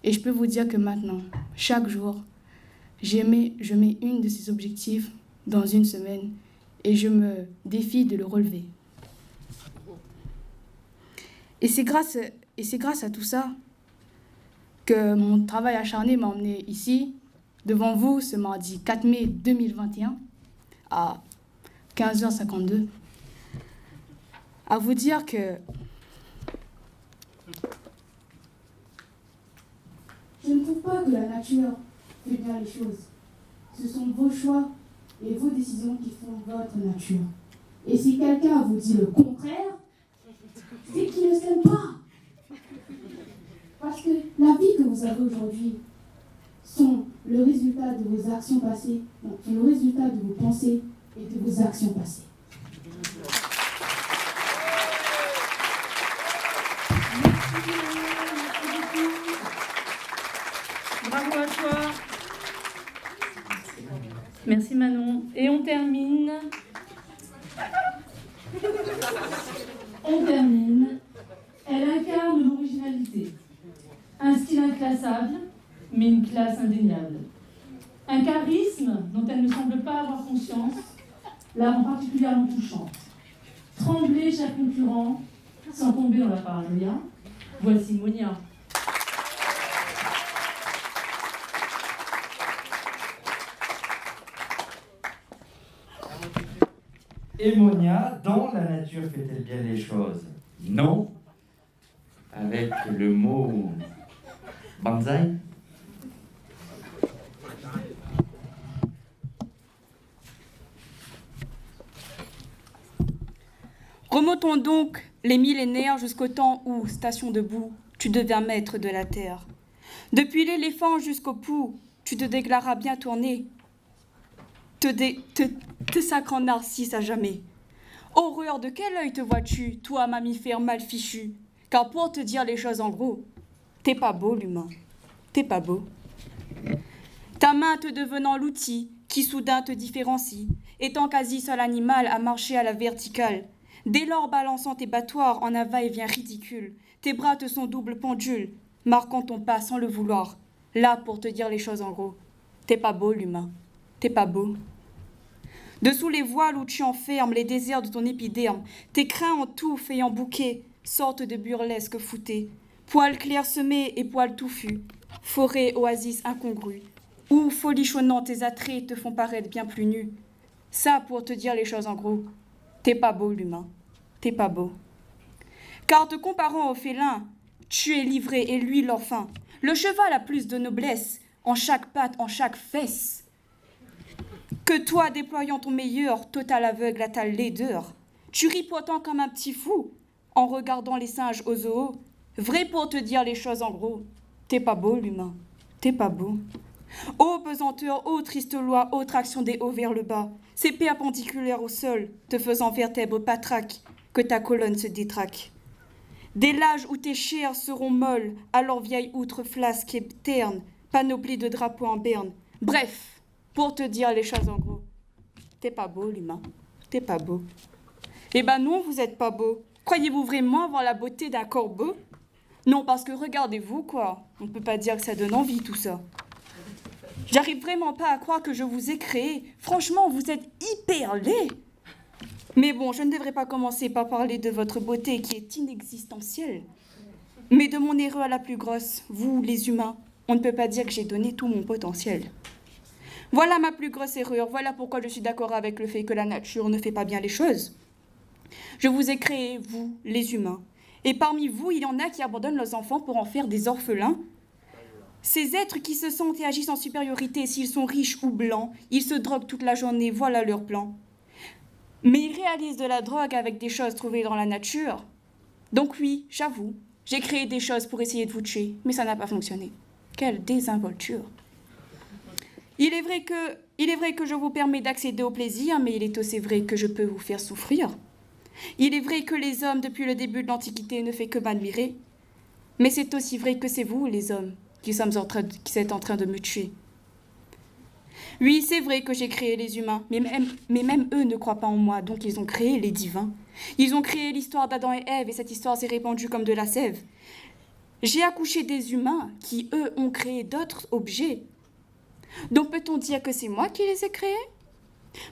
Speaker 7: Et je peux vous dire que maintenant, chaque jour, je mets une de ces objectifs dans une semaine et je me défie de le relever. Et c'est grâce à tout ça que mon travail acharné m'a emmené ici, devant vous, ce mardi 4 mai 2021, à 15h52, à vous dire que
Speaker 10: je ne trouve pas que la nature fait bien les choses. Ce sont vos choix et vos décisions qui font votre nature. Et si quelqu'un vous dit le contraire, c'est qu'il ne s'aime pas. Parce que la vie que vous avez aujourd'hui sont le résultat de vos actions passées, donc le résultat de vos pensées et de vos actions passées.
Speaker 2: Bravo à toi. Merci Manon. Et on termine. Elle incarne l'originalité. Un style inclassable, mais une classe indéniable. Un charisme dont elle ne semble pas avoir conscience, la rend particulièrement touchante. Tremblez, chers concurrents, sans tomber dans la paranoïa. Voici Monia.
Speaker 5: Et Monia, dans la nature fait-elle bien les choses? Non. Avec le mot banzai.
Speaker 7: Remontons donc les millénaires jusqu'au temps où, station debout, tu deviens maître de la terre. Depuis l'éléphant jusqu'au pou, tu te déclaras bien tourné, te sacrant narcisse à jamais. Horreur, de quel œil te vois-tu, toi mammifère mal fichu? Car pour te dire les choses en gros, t'es pas beau l'humain, t'es pas beau. Ta main te devenant l'outil qui soudain te différencie, étant quasi seul animal à marcher à la verticale. Dès lors balançant tes battoirs en un va-et-vient ridicule, tes bras te sont double pendule, marquant ton pas sans le vouloir. Là pour te dire les choses en gros, t'es pas beau l'humain, t'es pas beau. Dessous les voiles où tu enfermes les désirs de ton épiderme, tes crins en touffe et en bouquet, sorte de burlesque fouté, poils clairsemés et poils touffus, forêt oasis incongrue, où folichonnant tes attraits te font paraître bien plus nus. Ça pour te dire les choses en gros, t'es pas beau l'humain, t'es pas beau. Car te comparant au félin, tu es livré et lui l'orphin. Le cheval a plus de noblesse, en chaque patte, en chaque fesse, que toi déployant ton meilleur, total aveugle à ta laideur. Tu ris pourtant comme un petit fou, en regardant les singes au zoo. Vrai pour te dire les choses en gros, t'es pas beau l'humain, t'es pas beau. Ô pesanteur, ô triste loi, ô traction des hauts vers le bas, c'est perpendiculaire au sol, te faisant vertèbre patraque, que ta colonne se détraque. Dès l'âge où tes chairs seront molles, alors vieille outre flasque et terne, panoplie de drapeaux en berne. Bref, pour te dire les choses en gros, t'es pas beau l'humain, t'es pas beau. Eh ben non, vous êtes pas beau. Croyez-vous vraiment avoir la beauté d'un corbeau? Non, parce que regardez-vous, quoi. On peut pas dire que ça donne envie, tout ça. J'arrive vraiment pas à croire que je vous ai créé. Franchement, vous êtes hyper laid. Mais bon, je ne devrais pas commencer par parler de votre beauté qui est inexistentielle. Mais de mon erreur la plus grosse, vous, les humains, on ne peut pas dire que j'ai donné tout mon potentiel. Voilà ma plus grosse erreur, voilà pourquoi je suis d'accord avec le fait que la nature ne fait pas bien les choses. Je vous ai créé, vous, les humains. Et parmi vous, il y en a qui abandonnent leurs enfants pour en faire des orphelins. Ces êtres qui se sentent et agissent en supériorité, s'ils sont riches ou blancs, ils se droguent toute la journée, voilà leur plan. Mais ils réalisent de la drogue avec des choses trouvées dans la nature. Donc oui, j'avoue, j'ai créé des choses pour essayer de vous tuer, mais ça n'a pas fonctionné. Quelle désinvolture. Il est vrai que je vous permets d'accéder au plaisir, mais il est aussi vrai que je peux vous faire souffrir. Il est vrai que les hommes, depuis le début de l'Antiquité, ne font que m'admirer. Mais c'est aussi vrai que c'est vous, les hommes, qui êtes en train de me tuer. Oui, c'est vrai que j'ai créé les humains, mais même eux ne croient pas en moi, donc ils ont créé les divins. Ils ont créé l'histoire d'Adam et Ève, et cette histoire s'est répandue comme de la sève. J'ai accouché des humains qui, eux, ont créé d'autres objets. Donc peut-on dire que c'est moi qui les ai créés?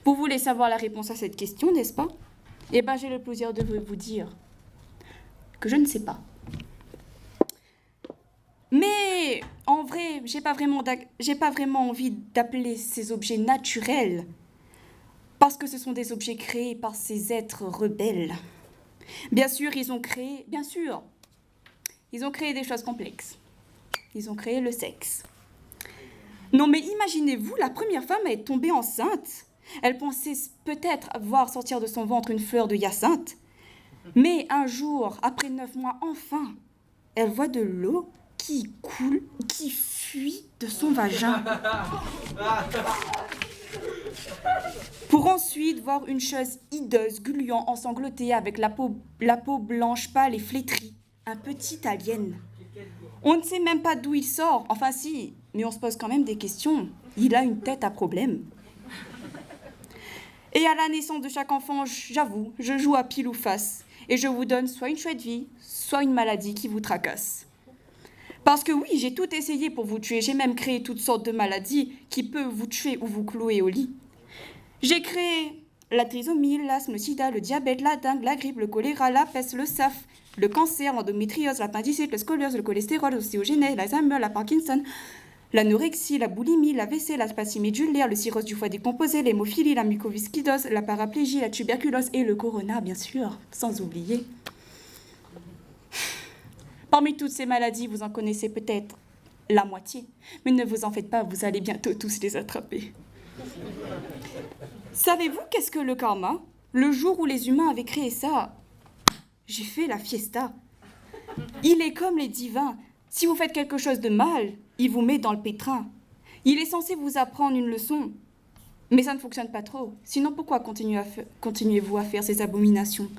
Speaker 7: Vous voulez savoir la réponse à cette question, n'est-ce pas? Eh bien, j'ai le plaisir de vous dire que je ne sais pas. Mais
Speaker 11: j'ai pas vraiment envie d'appeler ces objets naturels, parce que ce sont des objets créés par ces êtres rebelles. Bien sûr, ils ont créé des choses complexes. Ils ont créé le sexe. Non, mais imaginez-vous la première femme à être tombée enceinte. Elle pensait peut-être voir sortir de son ventre une fleur de hyacinthe. Mais un jour, après 9 mois, enfin, elle voit de l'eau qui coule, qui fuit de son vagin. Pour ensuite voir une chose hideuse, gluant, ensanglotée, avec la peau blanche pâle et flétrie. Un petit alien. On ne sait même pas d'où il sort. Enfin si, mais on se pose quand même des questions. Il a une tête à problème. Et à la naissance de chaque enfant, j'avoue, je joue à pile ou face. Et je vous donne soit une chouette vie, soit une maladie qui vous tracasse. Parce que oui, j'ai tout essayé pour vous tuer. J'ai même créé toutes sortes de maladies qui peuvent vous tuer ou vous clouer au lit. J'ai créé la trisomie, l'asthme, le sida, le diabète, la dengue, la grippe, le choléra, la peste, le SAF, le cancer, l'endométriose, l'appendicite, le scoliose, le cholestérol, l'ostéogenèse, l'Alzheimer, la Parkinson, l'anorexie, la boulimie, l'AVC, la spastie médulaire, le cirrhose du foie décomposé, l'hémophilie, la mucoviscidose, la paraplégie, la tuberculose et le corona, bien sûr, sans oublier. Parmi toutes ces maladies, vous en connaissez peut-être la moitié, mais ne vous en faites pas, vous allez bientôt tous les attraper. Savez-vous qu'est-ce que le karma? Le jour où les humains avaient créé ça, j'ai fait la fiesta. Il est comme les divins. Si vous faites quelque chose de mal, il vous met dans le pétrin. Il est censé vous apprendre une leçon. Mais ça ne fonctionne pas trop. Sinon, pourquoi continuez-vous à faire ces abominations?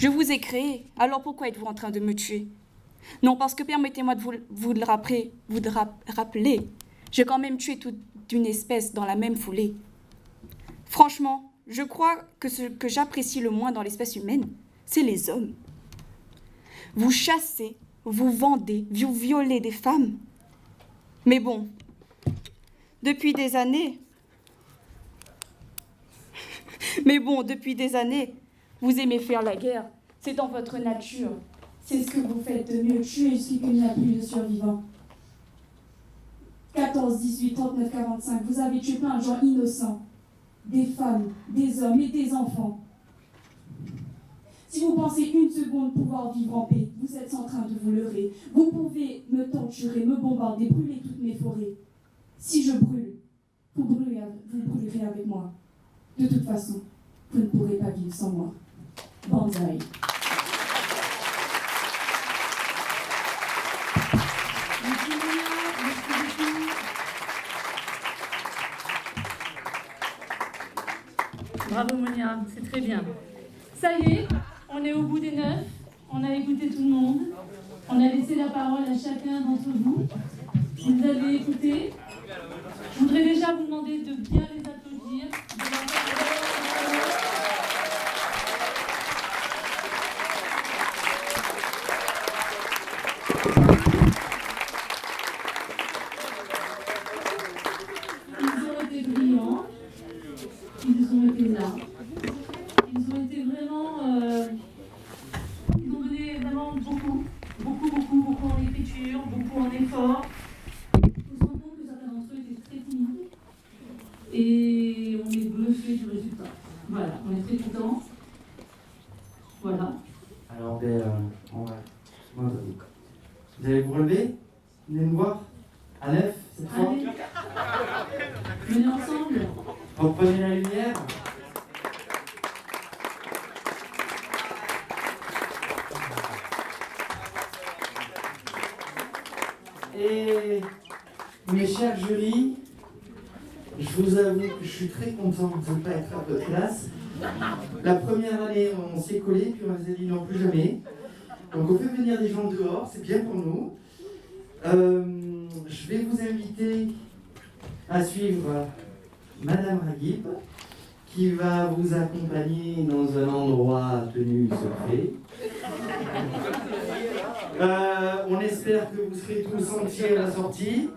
Speaker 11: Je vous ai créé, alors pourquoi êtes-vous en train de me tuer? Non, parce que permettez-moi de vous le rappeler. J'ai quand même tué toute une espèce dans la même foulée. Franchement, je crois que ce que j'apprécie le moins dans l'espèce humaine, c'est les hommes. Vous chassez, vous vendez, vous violez des femmes. Mais bon, depuis des années, vous aimez faire la guerre. C'est dans votre nature.
Speaker 10: C'est ce que vous faites de mieux, tuer jusqu'à qu'il n'y a plus de survivants. 14, 18, 39, 45, vous avez tué plein de gens innocents. Des femmes, des hommes et des enfants. Si vous pensez une seconde pouvoir vivre en paix, vous êtes en train de vous leurrer. Vous pouvez me torturer, me bombarder, brûler toutes mes forêts. Si je brûle, vous brûlerez avec moi. De toute façon, vous ne pourrez pas vivre sans moi. Banzai.
Speaker 2: Bravo Monia, c'est très bien. Ça y est, on est au bout des 9, on a écouté tout le monde, on a laissé la parole à chacun d'entre vous. Vous avez écouté. Je voudrais déjà vous demander de bien les applaudir. Ils ont été brillants. Ils ont été là. Ils ont été vraiment... ils ont donné vraiment beaucoup en écriture, beaucoup en effort. Il faut se rendre compte que certains d'entre eux étaient très timides. Et on est bluffé du résultat. Voilà, on est très contents. Voilà.
Speaker 5: Alors, on va... Vous allez vous relever? Venez nous voir? À 9, cette fois?
Speaker 2: Allez. Venez ensemble.
Speaker 5: Reprenez la lumière. Et mes chers jurys, je vous avoue que je suis très content de ne pas être à votre place. La première année, on s'est collé, puis on s'est dit non, plus jamais. Donc on fait venir des gens dehors, c'est bien pour nous. Je vais vous inviter à suivre Madame Raghib, qui va vous accompagner dans un endroit tenu secret. On espère que vous serez tous entiers à la sortie.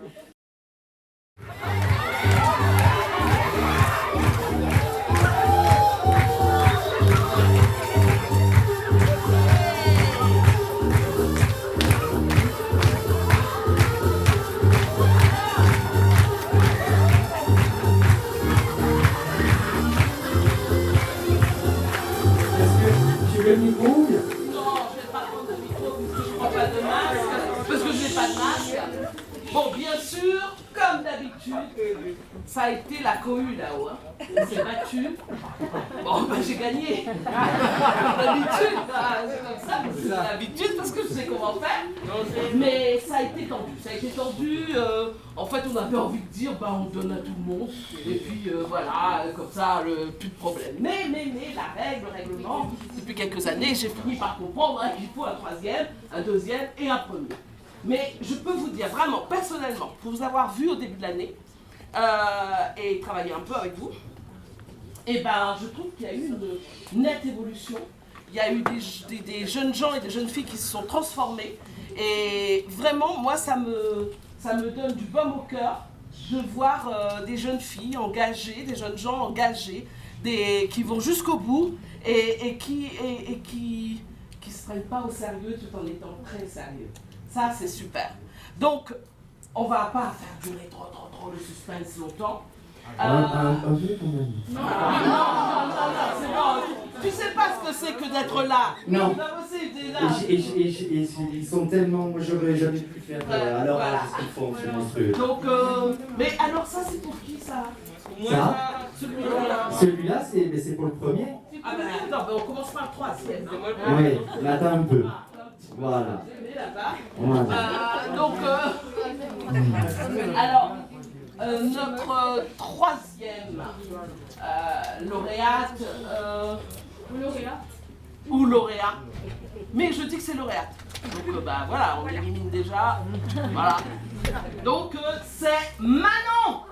Speaker 3: Ça a été la cohue là-haut. Hein. On s'est battu. Bon, ben j'ai gagné. L'habitude, c'est comme ça, c'est l'habitude parce que je sais comment faire. Mais ça a été tendu. Ça a été tendu. En fait, on avait envie de dire, bah, on donne à tout le monde. Et puis voilà, comme ça, plus de problème. Mais la règle, le règlement, depuis quelques années, j'ai fini par comprendre hein, qu'il faut un troisième, un deuxième et un premier. Mais je peux vous dire vraiment, personnellement, pour vous avoir vu au début de l'année et travailler un peu avec vous, et ben je trouve qu'il y a eu une nette évolution. Il y a eu des jeunes gens et des jeunes filles qui se sont transformés. Et vraiment, moi, ça me donne du baume au cœur de voir des jeunes filles engagées, des jeunes gens engagés, qui vont jusqu'au bout et qui se prennent pas au sérieux tout en étant très sérieux. Ça, c'est super. Donc, on va pas faire durer trop le suspense longtemps.
Speaker 5: Un peu quand même.
Speaker 3: Non, c'est bon. Tu sais pas ce que c'est que d'être là.
Speaker 5: Non.
Speaker 3: Là.
Speaker 5: Et ils sont tellement... Moi, j'aurais jamais pu faire à leur âge ce qu'ils font, c'est monstrueux.
Speaker 3: Donc, mais alors ça, c'est pour qui, ça?
Speaker 5: Ça
Speaker 3: Celui-là.
Speaker 5: Celui-là, c'est pour le premier.
Speaker 3: Ah ben attends, on commence par le troisième.
Speaker 5: Oui, là, t'as un peu. Voilà.
Speaker 3: Donc, alors, notre troisième lauréate, ou lauréat, mais je dis que c'est lauréate. Donc, bah voilà, on élimine déjà. Voilà. Donc, c'est Manon!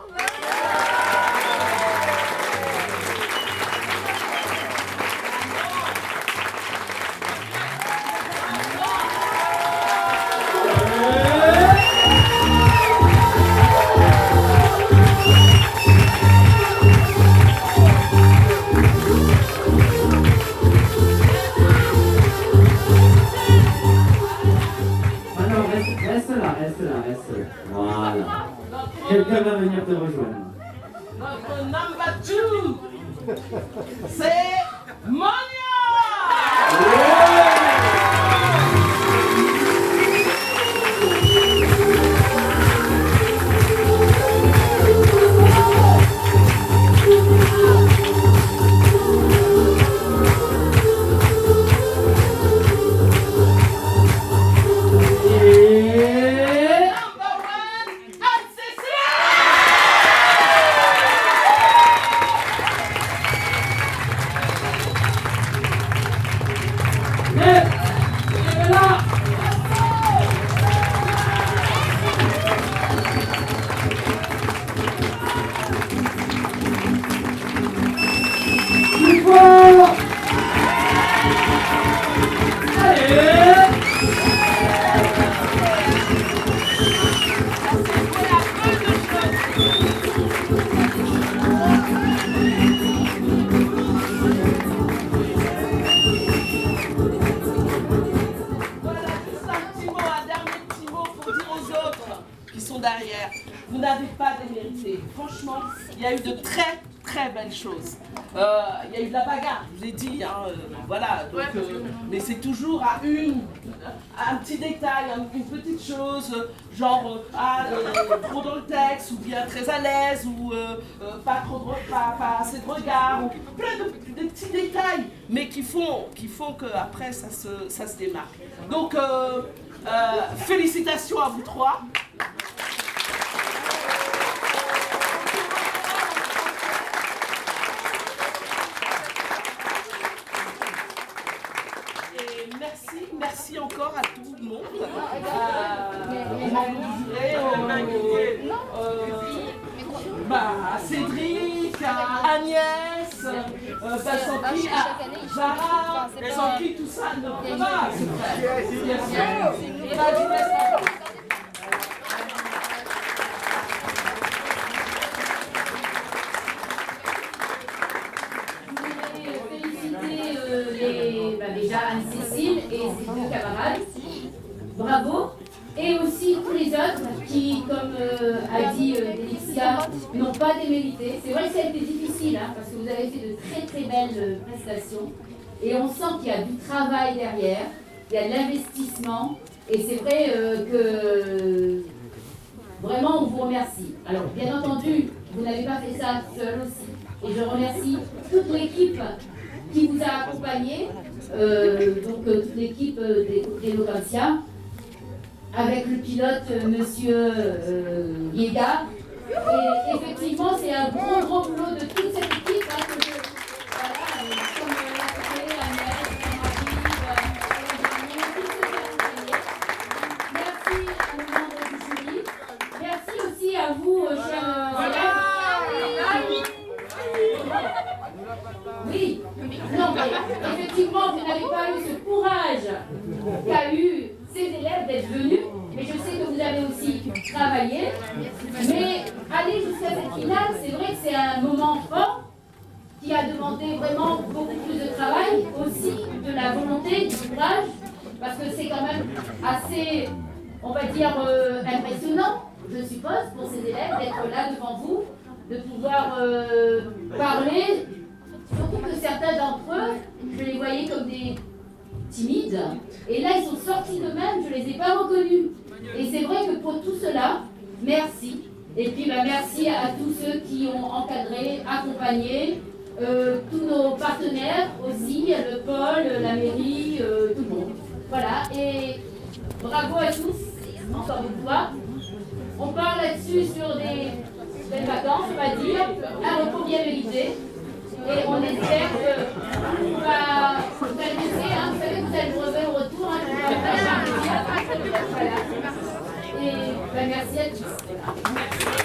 Speaker 5: Reste là. Voilà. Quelqu'un va venir te rejoindre.
Speaker 3: Notre number 2, c'est Monia! Derrière, vous n'avez pas démérité. Franchement, il y a eu de très belles choses. Il y a eu de la bagarre, je vous ai dit, hein, voilà. Donc, mais c'est toujours à un petit détail, une petite chose, genre trop dans le texte, ou bien très à l'aise, ou pas assez de regard, ou plein de petits détails, mais qui font qu'après ça se démarque. Donc, félicitations à vous trois. Merci encore à tout le monde, à Cédric, à Agnès, sans qui Zara, sans qui tout ça ne peut pas se faire.
Speaker 12: Déjà Anne-Cécile et ses deux camarades. Bravo. Et aussi tous les autres qui, comme a dit Délixia, n'ont pas démérité. C'est vrai que ça a été difficile, hein, parce que vous avez fait de très belles prestations. Et on sent qu'il y a du travail derrière, il y a de l'investissement. Et c'est vrai que Vraiment, on vous remercie. Alors, bien entendu, vous n'avez pas fait ça seul aussi. Et je remercie toute l'équipe qui vous a accompagné, toute l'équipe des Locancia, avec le pilote Monsieur Yega. Et effectivement, c'est un gros boulot de toute cette équipe que je... Voilà, comme l'a fait Annette, merci à nos membres du jury. Merci aussi à vous, chers élèves. Oui, non, mais effectivement, vous n'avez pas eu ce courage qu'a eu ces élèves d'être venus, mais je sais que vous avez aussi travaillé. Mais aller jusqu'à cette finale, c'est vrai que c'est un moment fort qui a demandé vraiment beaucoup plus de travail, aussi de la volonté, du courage, parce que c'est quand même assez, on va dire, impressionnant, je suppose, pour ces élèves d'être là devant vous, de pouvoir parler, surtout que certains d'entre eux, je les voyais comme des timides, et là ils sont sortis d'eux-mêmes, je ne les ai pas reconnus. Et c'est vrai que pour tout cela, merci. Et puis merci à tous ceux qui ont encadré, accompagné, tous nos partenaires aussi, le pôle, la mairie, tout le monde. Voilà, et bravo à tous, encore une fois. On parle là-dessus sur des belles vacances, on va dire, un repos bien mérité. Et on espère que vous allez laisser, vous savez que vous allez vous revenir au retour, voilà. Et merci à tous.